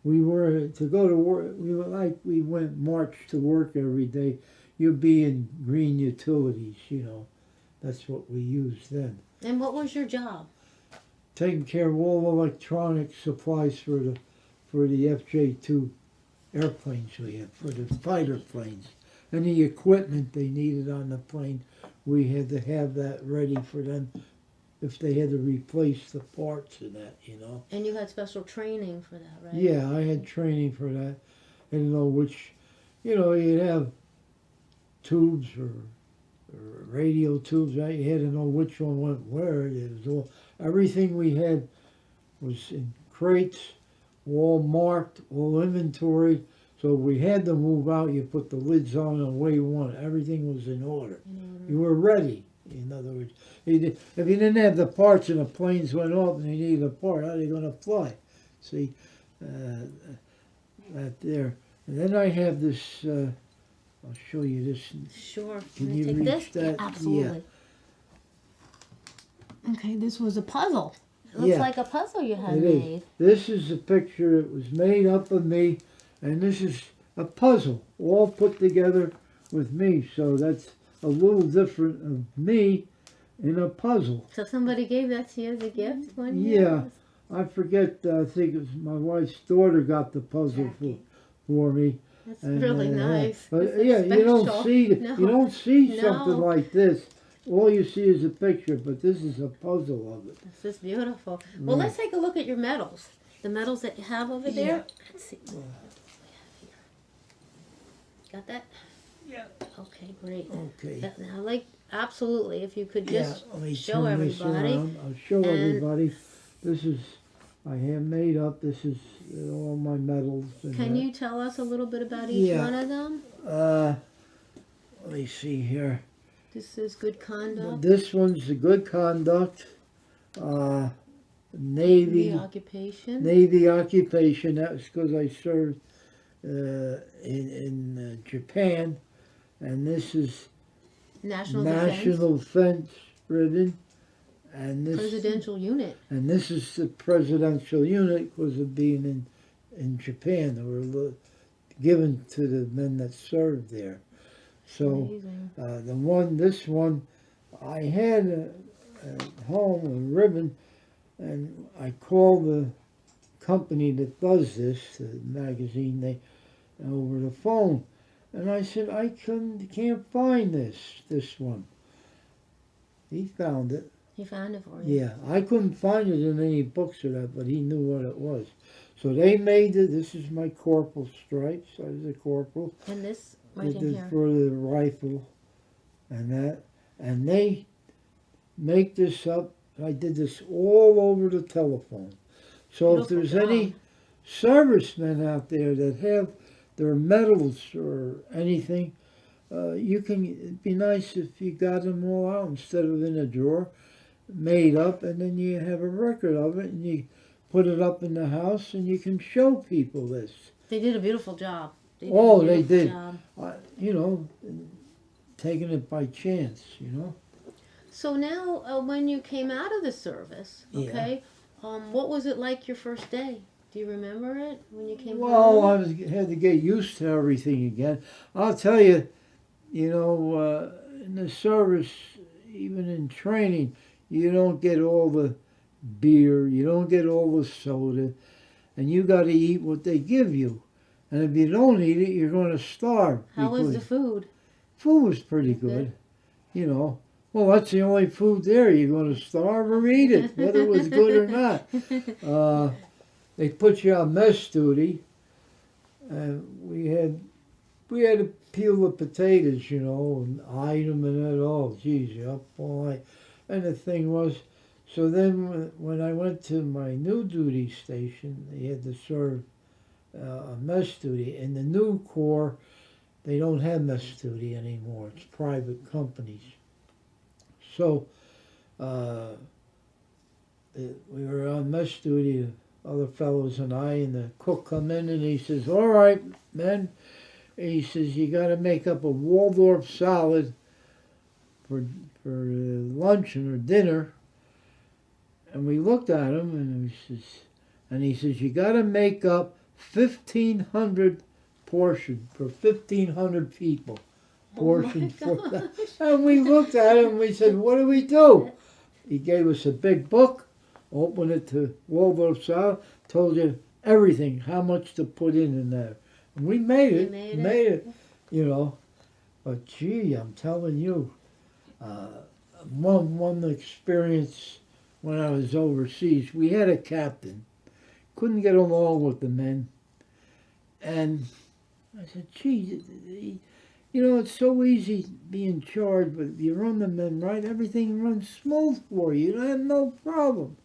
We were to go to work. We went march to work every day. You'd be in green utilities, you know. That's what we used then. And what was your job? Taking care of all electronic supplies for the FJ2 airplanes we had, for the fighter planes. Any equipment they needed on the plane, we had to have that ready for them if they had to replace the parts and that, you know. And you had special training for that, right? Yeah, I had training for that. I didn't know which, you know, you'd have tubes or radio tubes, right? You had to know which one went where. It was all, everything we had was in crates, all marked, all inventory. So if we had to move out, you put the lids on and away you went. Everything was in order. You were ready, in other words. If you didn't have the parts and the planes went off and you needed a part, how are they going to fly? See, that there. And then I have this, I'll show you this. Sure. Can Can you take reach this? that? Yeah, absolutely. Okay, this was a puzzle. It looks Yeah. like a puzzle you had It is. made. This is a picture that was made up of me, and this is a puzzle, all put together with me. So that's a little different of me in a puzzle. So somebody gave that to you as a gift one year? Yeah. I forget, I think it was my wife's daughter got the puzzle for me. That's And, really nice. But This is yeah, you don't special. see No. you don't see something No. like this. All you see is a picture, but this is a puzzle of it. This is beautiful. Well, let's take a look at your medals. The medals that you have over there. Yeah. Let's see. What we have here. Got that? Yeah. Okay, great. Okay. Now, like, absolutely, if you could just let me show turn this everybody. around. I'll show And- everybody. This is I have made up. This is all my medals. And Can that. you tell us a little bit about each Yeah. one of them? Let me see here. This is good conduct. This one's the good conduct. Navy. The occupation. Navy occupation. That was because I served in Japan, and this is National Defense. National Defense ribbon, and this Presidential unit. and this is the presidential unit because of being in Japan. There were given to the men that served there. So Amazing. this one, I had at home a ribbon, and I called the company that does this, the magazine, they over the phone, and I said I can't find this one. He found it. He found it for you. Yeah, I couldn't find it in any books or that, but he knew what it was. So they made it. This is my corporal stripes. I was a corporal. And this right Did in it here. for the rifle and that. And they make this up. I did this all over the telephone. So if Beautiful there's job. any servicemen out there that have their medals or anything, it'd be nice if you got them all out instead of in a drawer, made up, and then you have a record of it, and you put it up in the house, and you can show people this. They did a beautiful job. They They beautiful did. job. You know, taking it by chance, you know. So now, when you came out of the service, Yeah. okay, what was it like your first day? Do you remember it when you came Well, home? had to get used to everything again. I'll tell you, you know, in the service, even in training, you don't get all the beer, you don't get all the soda, and you got to eat what they give you. And if you don't eat it, you're going to starve. How was because the food? Food was pretty Good. good, you know. Well, that's the only food there. You're going to starve or eat it, whether it was good or not. They put you on mess duty, and we had to peel the potatoes, you know, and hide them and that. Oh, geez, you're up all night. And the thing was, so then when I went to my new duty station, they had to serve a mess duty. In the new Corps, they don't have mess duty anymore. It's private companies. So we were on mess duty, the other fellows and I, and the cook come in and he says, "All right, men," he says, "you got to make up a Waldorf salad for luncheon or dinner." And we looked at him and he says, "You got to make up 1,500 portion for 1,500 people." Portion Oh for my that. gosh. And we looked at him and we said, "What do we do?" He gave us a big book, opened it to Waldorf salad, told you everything, how much to put in there. And we made it, made it. you know. But gee, I'm telling you, one experience when I was overseas, we had a captain, couldn't get along with the men. And I said, "Gee, you know, it's so easy being charged, but if you run the men right, everything runs smooth for you. You have no problem."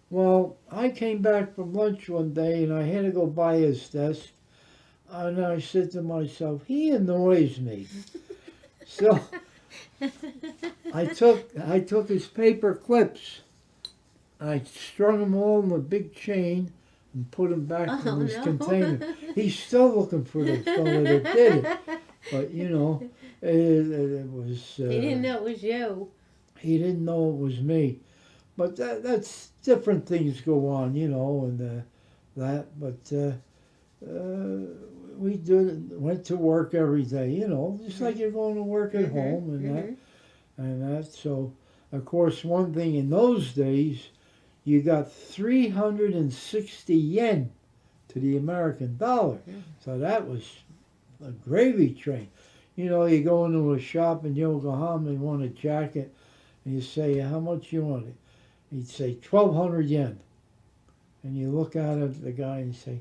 Well, I came back from lunch one day and I had to go by his desk. And I said to myself, he annoys me. So I took his paper clips. I strung them all in a big chain and put them back in his container. He's still looking for the fellow that did it. But, you know, it was... He didn't know it was you. He didn't know it was me. But that's different things go on, you know, and that. But we went to work every day, you know, just like you're going to work at home and that. So, of course, one thing in those days, you got 360 yen to the American dollar. So that was a gravy train. You know, you go into a shop in Yokohama and want a jacket, and you say, "How much you want it?" He'd say 1,200 yen. And you look at the guy and you say,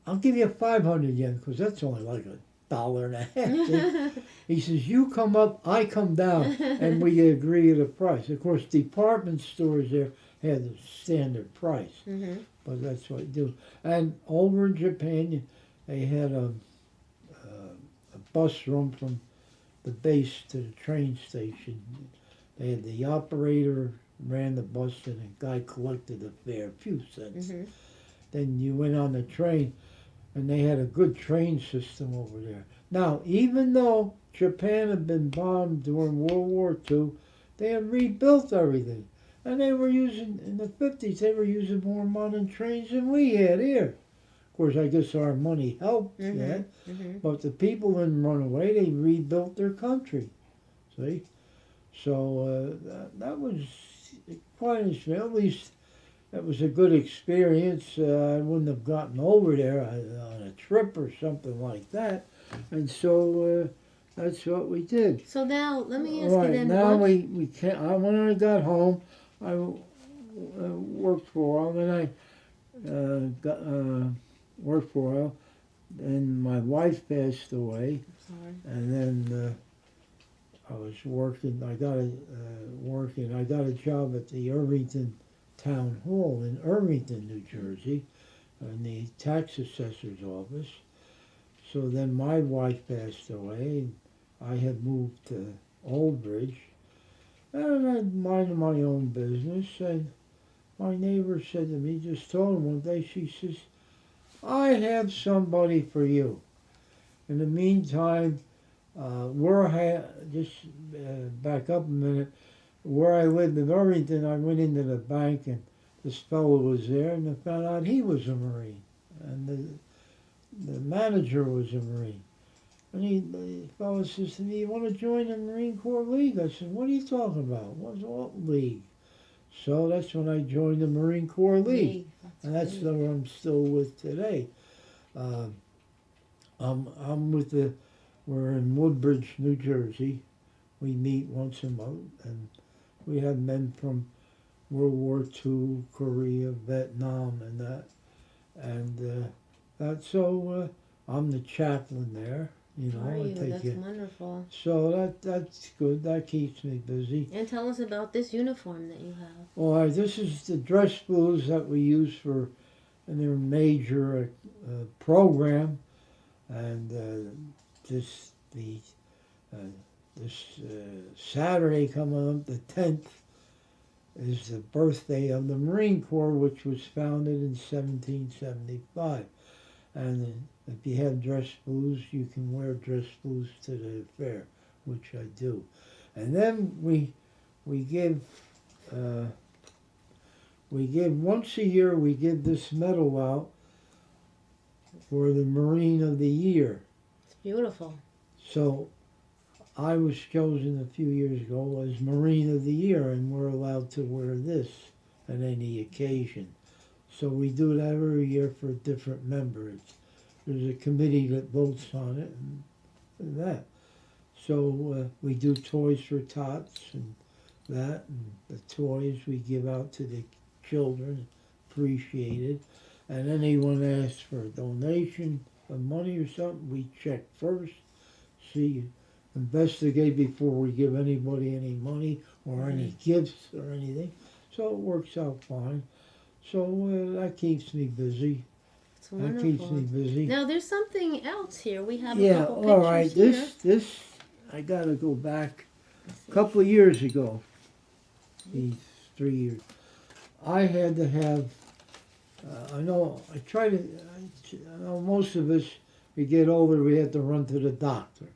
"I'll give you 500 yen, because that's only like $1.50. He says, "You come up, I come down," and we agree at a price. Of course, department stores there had the standard price, but that's what you do. And over in Japan, they had a bus room from the base to the train station. They had the operator ran the bus and the guy collected the fare, a few cents. Then you went on the train, and they had a good train system over there. Now, even though Japan had been bombed during World War II, they had rebuilt everything. And they were using, in the 50s, they were using more modern trains than we had here. Of course, I guess our money helped Mm-hmm. that. Mm-hmm. But the people didn't run away. They rebuilt their country. See? So that was quite interesting. At least that was a good experience. I wouldn't have gotten over there on a trip or something like that. And so that's what we did. So now, let me ask All you right, then. now What? we can't. When I got home, I worked for a while. Then I worked for a while. Then my wife passed away, Sorry. and then I was working. I got a job at the Irvington Town Hall in Irvington, New Jersey, in the tax assessor's office. So then my wife passed away. I had moved to Old Bridge, and I minded my own business. And my neighbor said to me, just told him one day, she says, I have somebody for you. In the meantime, just back up a minute, where I lived in Irvington, I went into the bank and this fellow was there, and I found out he was a Marine, and the manager was a Marine. And the fellow says to me, you want to join the Marine Corps League? I said, what are you talking about? What league? So that's when I joined the Marine Corps League. And that's great. where I'm still with today. I'm with we're in Woodbridge, New Jersey. We meet once a month, and we have men from World War II, Korea, Vietnam, and that. And I'm the chaplain there. You know, Are I you? take That's it. wonderful. So that's good. That keeps me busy. And tell us about this uniform that you have. All right, this is the dress blues that we use for in their major program, and this Saturday coming up, the 10th, is the birthday of the Marine Corps, which was founded in 1775. And if you have dress blues, you can wear dress blues to the fair, which I do. And then we give once a year, we give this medal out for the Marine of the Year. It's beautiful. So I was chosen a few years ago as Marine of the Year, and we're allowed to wear this at any occasion. So we do it every year for a different member. There's a committee that votes on it and that. So we do toys for tots and that, and the toys we give out to the children, appreciated. And anyone asks for a donation of money or something, we check first, investigate before we give anybody any money or any gifts or anything. So it works out fine. So that keeps me busy. It's That keeps me wonderful. busy. Now there's something else here. We have a Yeah, couple pictures all right. here. This I gotta go back a couple of years ago. These 3 years, I had to have. I know most of us, we get older, we have to run to the doctor.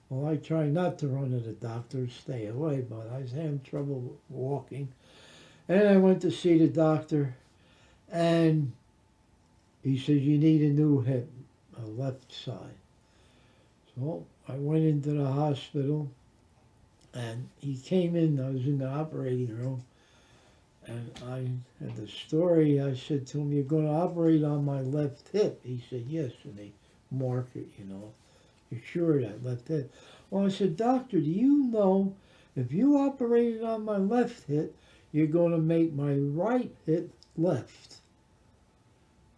Well, I try not to run to the doctor, stay away, but I was having trouble walking. And I went to see the doctor, and he says, you need a new hip, a left side. So I went into the hospital, and he came in. I was in the operating room, and I had the story. I said to him, you're going to operate on my left hip? He said, yes, and they mark it, you're sure of that left hip? Well, I said, doctor, do you know if you operated on my left hip, you're going to make my right hip left?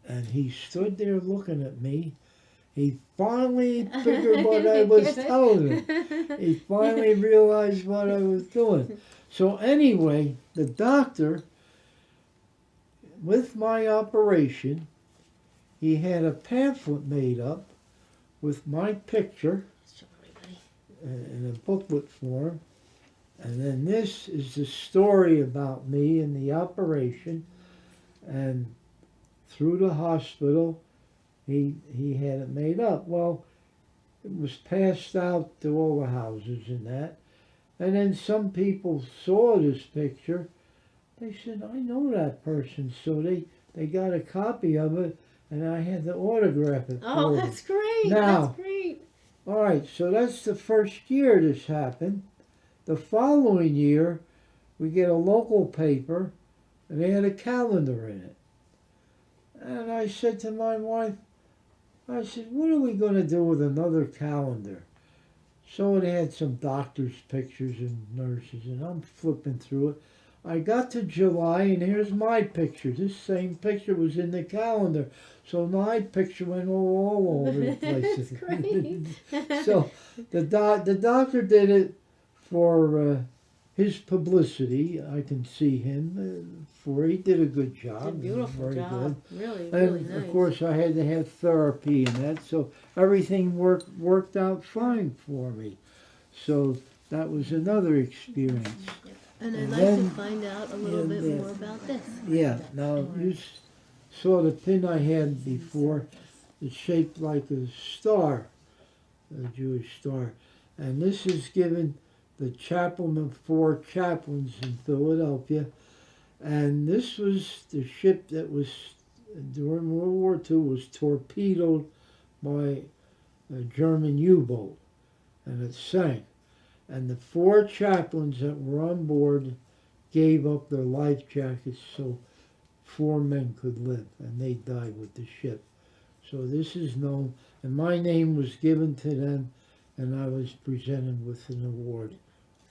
And he stood there looking at me. He finally figured what I was telling him. He finally realized what I was doing. So anyway, the doctor, with my operation, he had a pamphlet made up with my picture Show everybody. in a booklet form. And then this is the story about me and the operation. And through the hospital, he had it made up. Well, it was passed out to all the houses and that. And then some people saw this picture. They said, I know that person. So they got a copy of it, and I had to autograph it. Oh, for that's him. great. Now- That's great. All right, so that's the first year this happened. The following year, we get a local paper, and they had a calendar in it. And I said to my wife, I said, what are we going to do with another calendar? So they had some doctors' pictures and nurses, and I'm flipping through it. I got to July, and here's my picture. This same picture was in the calendar. So my picture went all over the place. That's great. So the doctor did it for his publicity. I can see him he did a good job. Did a beautiful Very job. good. Really, And really nice. of course, I had to have therapy and that, so everything worked out fine for me. So that was another experience. And I'd and like then- to find out a little yeah, bit yeah. more about this. Yeah. Now you saw the pin I had before. It's shaped like a star, a Jewish star, and this is given the chaplain of 4 chaplains in Philadelphia. And this was the ship that was, during World War II, was torpedoed by a German U-boat, and it sank. And the 4 chaplains that were on board gave up their life jackets so 4 men could live, and they died with the ship. So this is known, and my name was given to them, and I was presented with an award.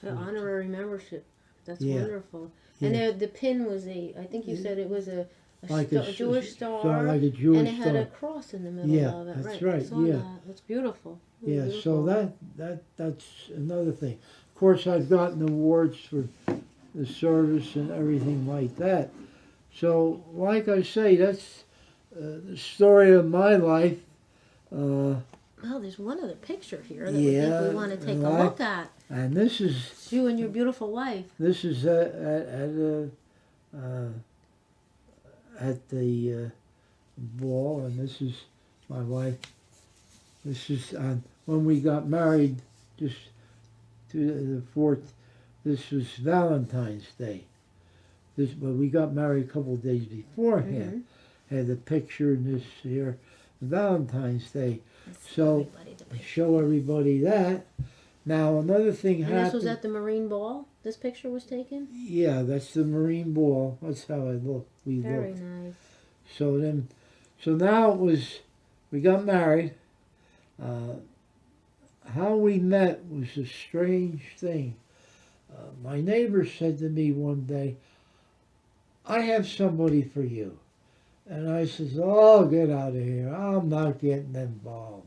The honorary membership. That's Yeah. wonderful. Yeah. And the pin was I think you said it was a Like a Jewish star, like a Jewish and it had star. a cross in the middle Yeah, of it. that's I right, saw yeah. that. That's beautiful. Really Yeah, beautiful. so that's another thing. Of course, I've gotten awards for the service and everything like that. So, like I say, that's the story of my life. Oh, there's one other picture here that Yeah, we want to take a right. look at. And this is It's you and your beautiful wife. at the ball, and this is my wife. This is when we got married, just to the 4th. This was Valentine's Day. But we got married a couple of days beforehand. Had the picture in this here, Valentine's Day. Let's So, show everybody the picture. Show everybody that. Now another thing And happened. this was at the Marine Ball. This picture was taken. Yeah, that's the Marine Ball. That's how I look. We Very looked. nice. So now it was, we got married. How we met was a strange thing. My neighbor said to me one day, I have somebody for you. And I says, oh, get out of here. I'm not getting involved.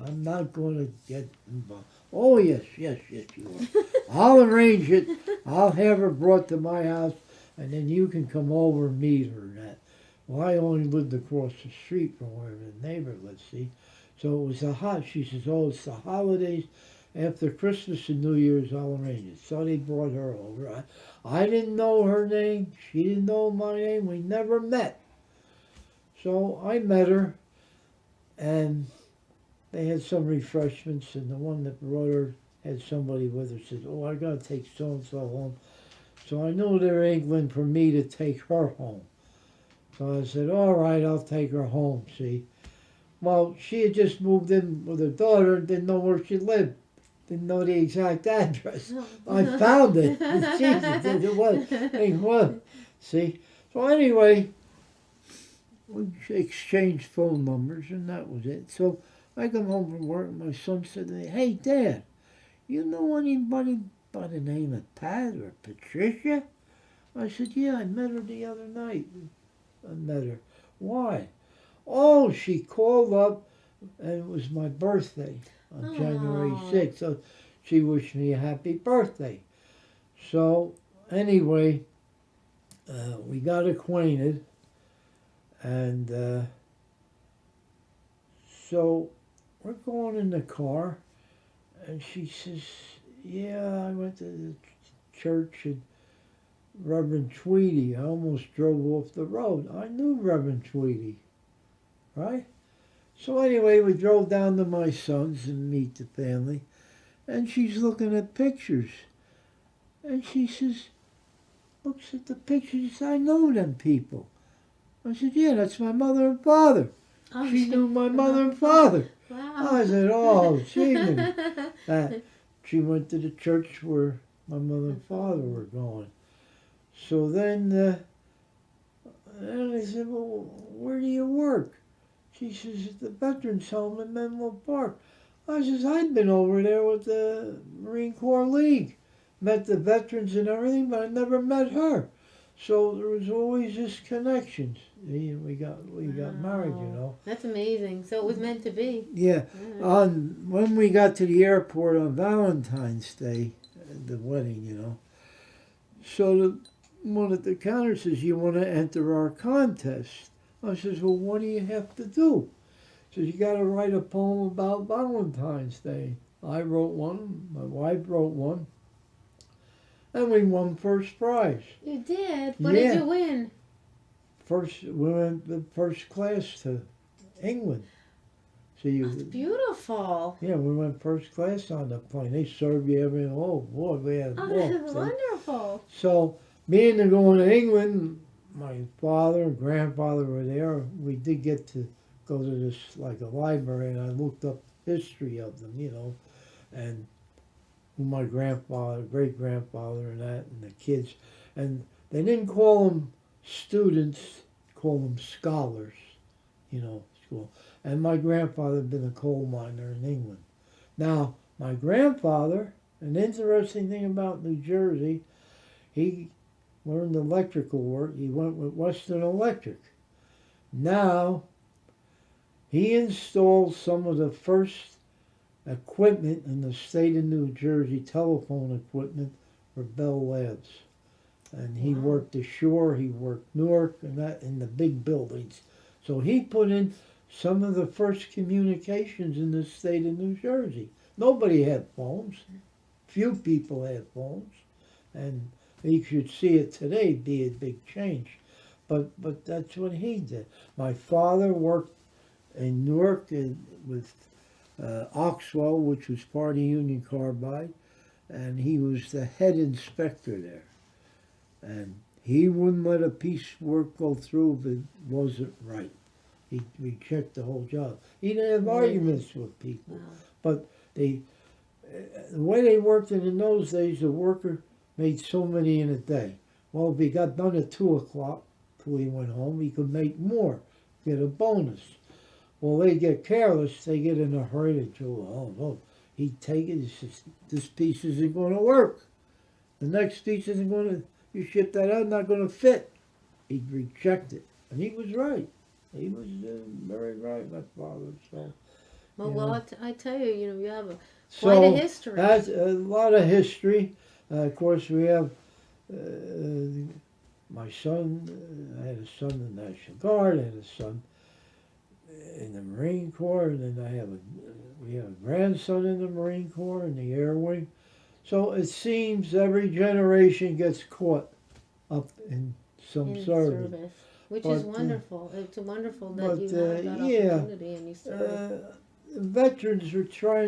I'm not going to get involved. Oh, yes, you are. I'll arrange it. I'll have her brought to my house, and then you can come over and meet her and that. Well, I only lived across the street from where the neighbor lived, see? So it was she says, oh, it's the holidays. After Christmas and New Year's, I'll arrange it. So they brought her over. I didn't know her name. She didn't know my name. We never met. So I met her, and they had some refreshments, and the one that brought her had somebody with her. Said, oh, I got to take so-and-so home. So I knew they were angling for me to take her home. So I said, all right, I'll take her home, see. Well, she had just moved in with her daughter and didn't know where she lived. Didn't know the exact address. I found it. Jesus, it was. Hey, what? See? So anyway, we exchanged phone numbers, and that was it. So I come home from work, and my son said to me, hey, Dad, you know anybody by the name of Pat or Patricia? I said, yeah, I met her the other night. I met her. Why? Oh, she called up, and it was my birthday on January 6th. So she wished me a happy birthday. So anyway, we got acquainted, and so we're going in the car, and she says, yeah, I went to the church and Reverend Tweedy. I almost drove off the road. I knew Reverend Tweedy, right? So anyway, we drove down to my son's and meet the family, and she's looking at pictures. And she says, looks at the pictures, she says, I know them people. I said, yeah, that's my mother and father. Oh, She knew my mother and father. Wow. I said, oh, she knew. She went to the church where my mother and father were going. So then, and I said, well, where do you work? She says, at the Veterans Home in Menlo Park. I says, I'd been over there with the Marine Corps League. Met the veterans and everything, but I never met her. So there was always this connections. We got married, you know. That's amazing. So it was meant to be. Yeah. When we got to the airport on Valentine's Day, the wedding, you know. So one at the counter says, you want to enter our contest? I says, well, what do you have to do? He says, you got to write a poem about Valentine's Day. I wrote one. My wife wrote one. And we won first prize. You did? What did you win? We went the first class to England. So That's beautiful. Yeah, we went first class on the plane. They served you everything. Oh, boy, we had That's wonderful. So, me and going to England, my father and grandfather were there. We did get to go to this, like a library, and I looked up history of them, you know, and my grandfather, great-grandfather and that, and the kids. And they didn't call them students, call them scholars, you know, school. And my grandfather had been a coal miner in England. Now, my grandfather, an interesting thing about New Jersey, he learned electrical work. He went with Western Electric. Now, he installed some of the first equipment in the state of New Jersey, telephone equipment for Bell Labs. And he worked ashore, he worked Newark, and that in the big buildings. So he put in some of the first communications in the state of New Jersey. Nobody had phones. Few people had phones. And you should see it today be a big change. But that's what he did. My father worked in Newark with Oxwell, which was part of Union Carbide, and he was the head inspector there. And he wouldn't let a piece of work go through if it wasn't right. He checked the whole job. He didn't have arguments with people. Wow. But the way they worked in those days, the worker made so many in a day. Well, if he got done at 2 o'clock till he went home, he could make more, get a bonus. Well, they get careless, they get in a hurry to do, oh, no. He'd take it, he says, this piece isn't going to work. The next piece isn't going to, you ship that out, not going to fit. He'd reject it. And he was right. He was very right, my father. So, Well, I tell you, you have quite a history. That's a lot of history. Of course, we have my son. I had a son in the National Guard. I had a son in the Marine Corps, and then we have a grandson in the Marine Corps in the Air Wing. So it seems every generation gets caught up in some service. Which is wonderful. It's wonderful that you have that opportunity and you serve. Veterans are try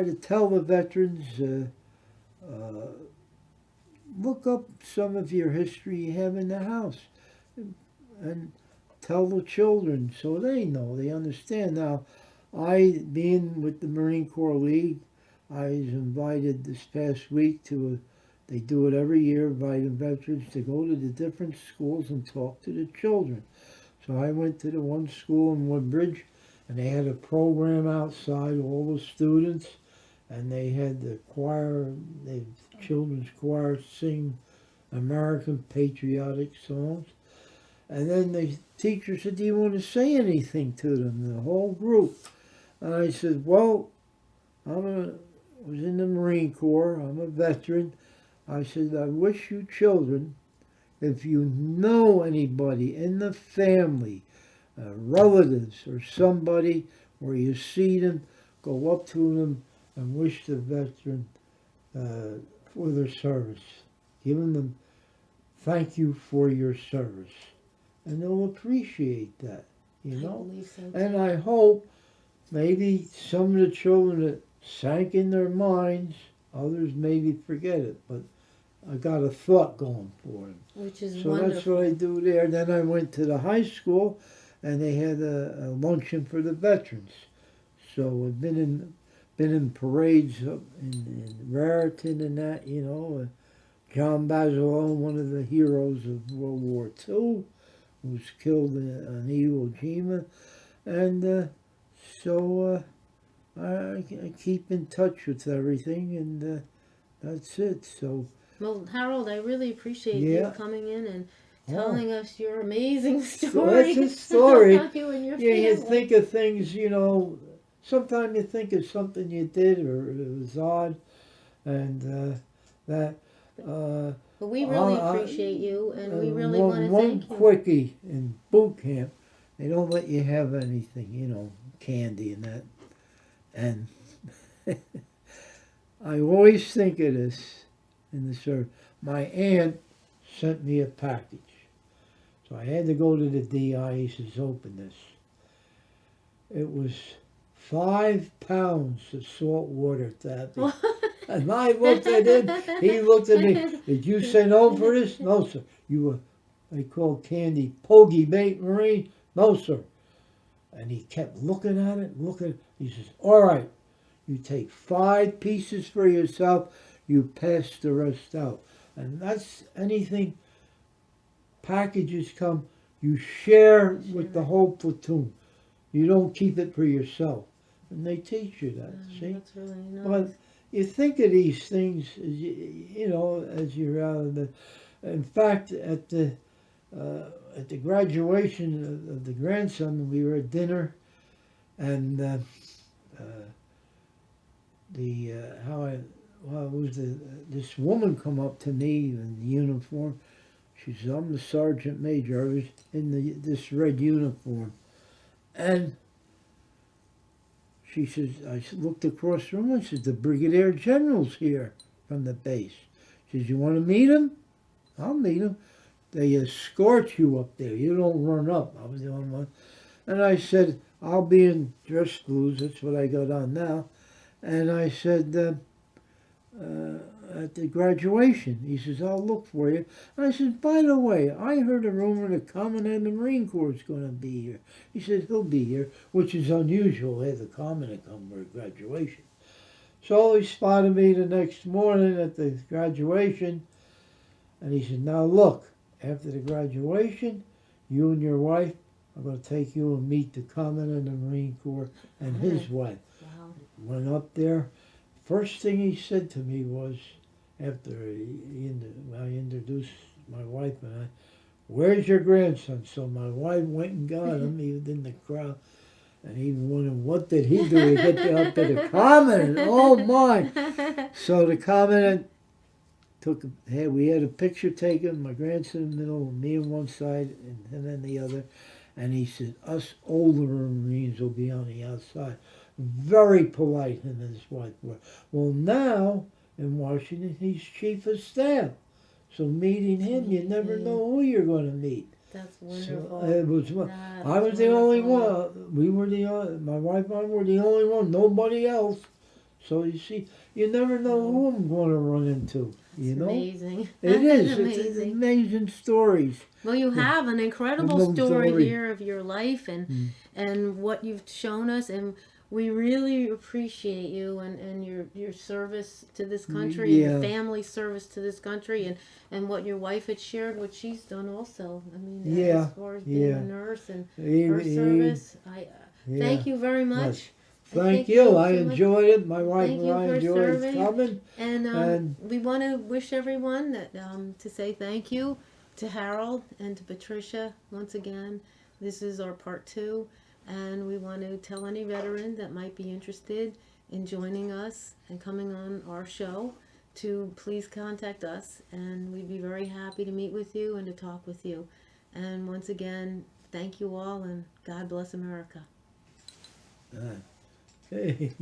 to tell the veterans, look up some of your history you have in the house and tell the children so they know, they understand. Now, I, being with the Marine Corps League, I was invited this past week they do it every year, inviting veterans to go to the different schools and talk to the children. So I went to the one school in Woodbridge, and they had a program outside, all the students, and they had the choir, the children's choir sing American patriotic songs. And then the teacher said, do you want to say anything to them, the whole group? And I said, well, I was in the Marine Corps, I'm a veteran. I said, I wish you children, if you know anybody in the family, relatives or somebody, where you see them, go up to them and wish the veteran for their service. Giving them thank you for your service. And they'll appreciate that, you know. I believe so too. And I hope maybe some of the children that sank in their minds, others maybe forget it, but I got a thought going for them. Which is so wonderful. That's what I do there. Then I went to the high school, and they had a luncheon for the veterans. So I've been in parades up in Raritan and that, you know. John Basilone, one of the heroes of World War II, was killed on Iwo Jima, and so I keep in touch with everything, and that's it. So Well, Harold, I really appreciate Yeah. you coming in and Oh. telling us your amazing So story. that's a story. About you and your yeah, you family. think of things, you know. Sometimes you think of something you did or it was odd, and that. But we really I- appreciate you, and we really want to one thank you. quickie in boot camp, they don't let you have anything, you know, candy and that. And I always think of this in the service. My aunt sent me a package. So I had to go to the DI. He says, open this. It was 5 pounds of salt water taffy. And I looked at him. He looked at me. Did you say no for this? No, sir. You were, they call candy pogey bait marine? No, sir. And he kept looking at it, looking. He says, all right, you take 5 pieces for yourself. You pass the rest out. And that's anything. Packages come, you share with the whole platoon. You don't keep it for yourself. And they teach you that, see? That's really nice. But you think of these things, as you know, as you're out of the. In fact, at the graduation of the grandson, we were at dinner, and this woman come up to me in uniform. She says, I'm the sergeant major. I was in this red uniform. And she says, I looked across the room and said, the brigadier general's here from the base. She says, you want to meet him? I'll meet him. They escort you up there. You don't run up. I was the only one. And I said, I'll be in dress blues. That's what I got on now. And I said, at the graduation. He says, I'll look for you. And I said, by the way, I heard a rumor the Commandant of the Marine Corps is going to be here. He said, he'll be here, which is unusual. Have the Commandant come for a graduation. So he spotted me the next morning at the graduation, and he said, now look, after the graduation, you and your wife are going to take you and meet the Commandant of the Marine Corps and his wife. Wow. Went up there. First thing he said to me was, after I introduced my wife and I, where's your grandson? So my wife went and got him. He was in the crowd. And he wondered, what did he do to get up to the Commandant? Oh, my. So the Commandant we had a picture taken, my grandson in the middle, me on one side, and him on the other. And he said, us older Marines will be on the outside. Very polite, him and his wife were. Well, now, in Washington, he's chief of staff. So meeting him, you never know who you're going to meet. That's wonderful. So it was. I was the only one. We were my wife and I were the only one. Nobody else. So you see, you never know who I'm going to run into. You know, amazing. It is. Amazing. It's amazing stories. Well, you have an incredible Long story story. here of your life and what you've shown us, and we really appreciate you and your service to this country, and your family's service to this country, and what your wife had shared, what she's done also. I mean, as far as being a nurse and her service, thank you very much. Thank you. I so much. enjoyed it. My wife Thank and you I for enjoyed serving. coming. And we want to wish everyone that to say thank you to Harold and to Patricia once again. This is our part 2, and we want to tell any veteran that might be interested in joining us and coming on our show to please contact us, and we'd be very happy to meet with you and to talk with you. And once again, thank you all, and God bless America. Hey.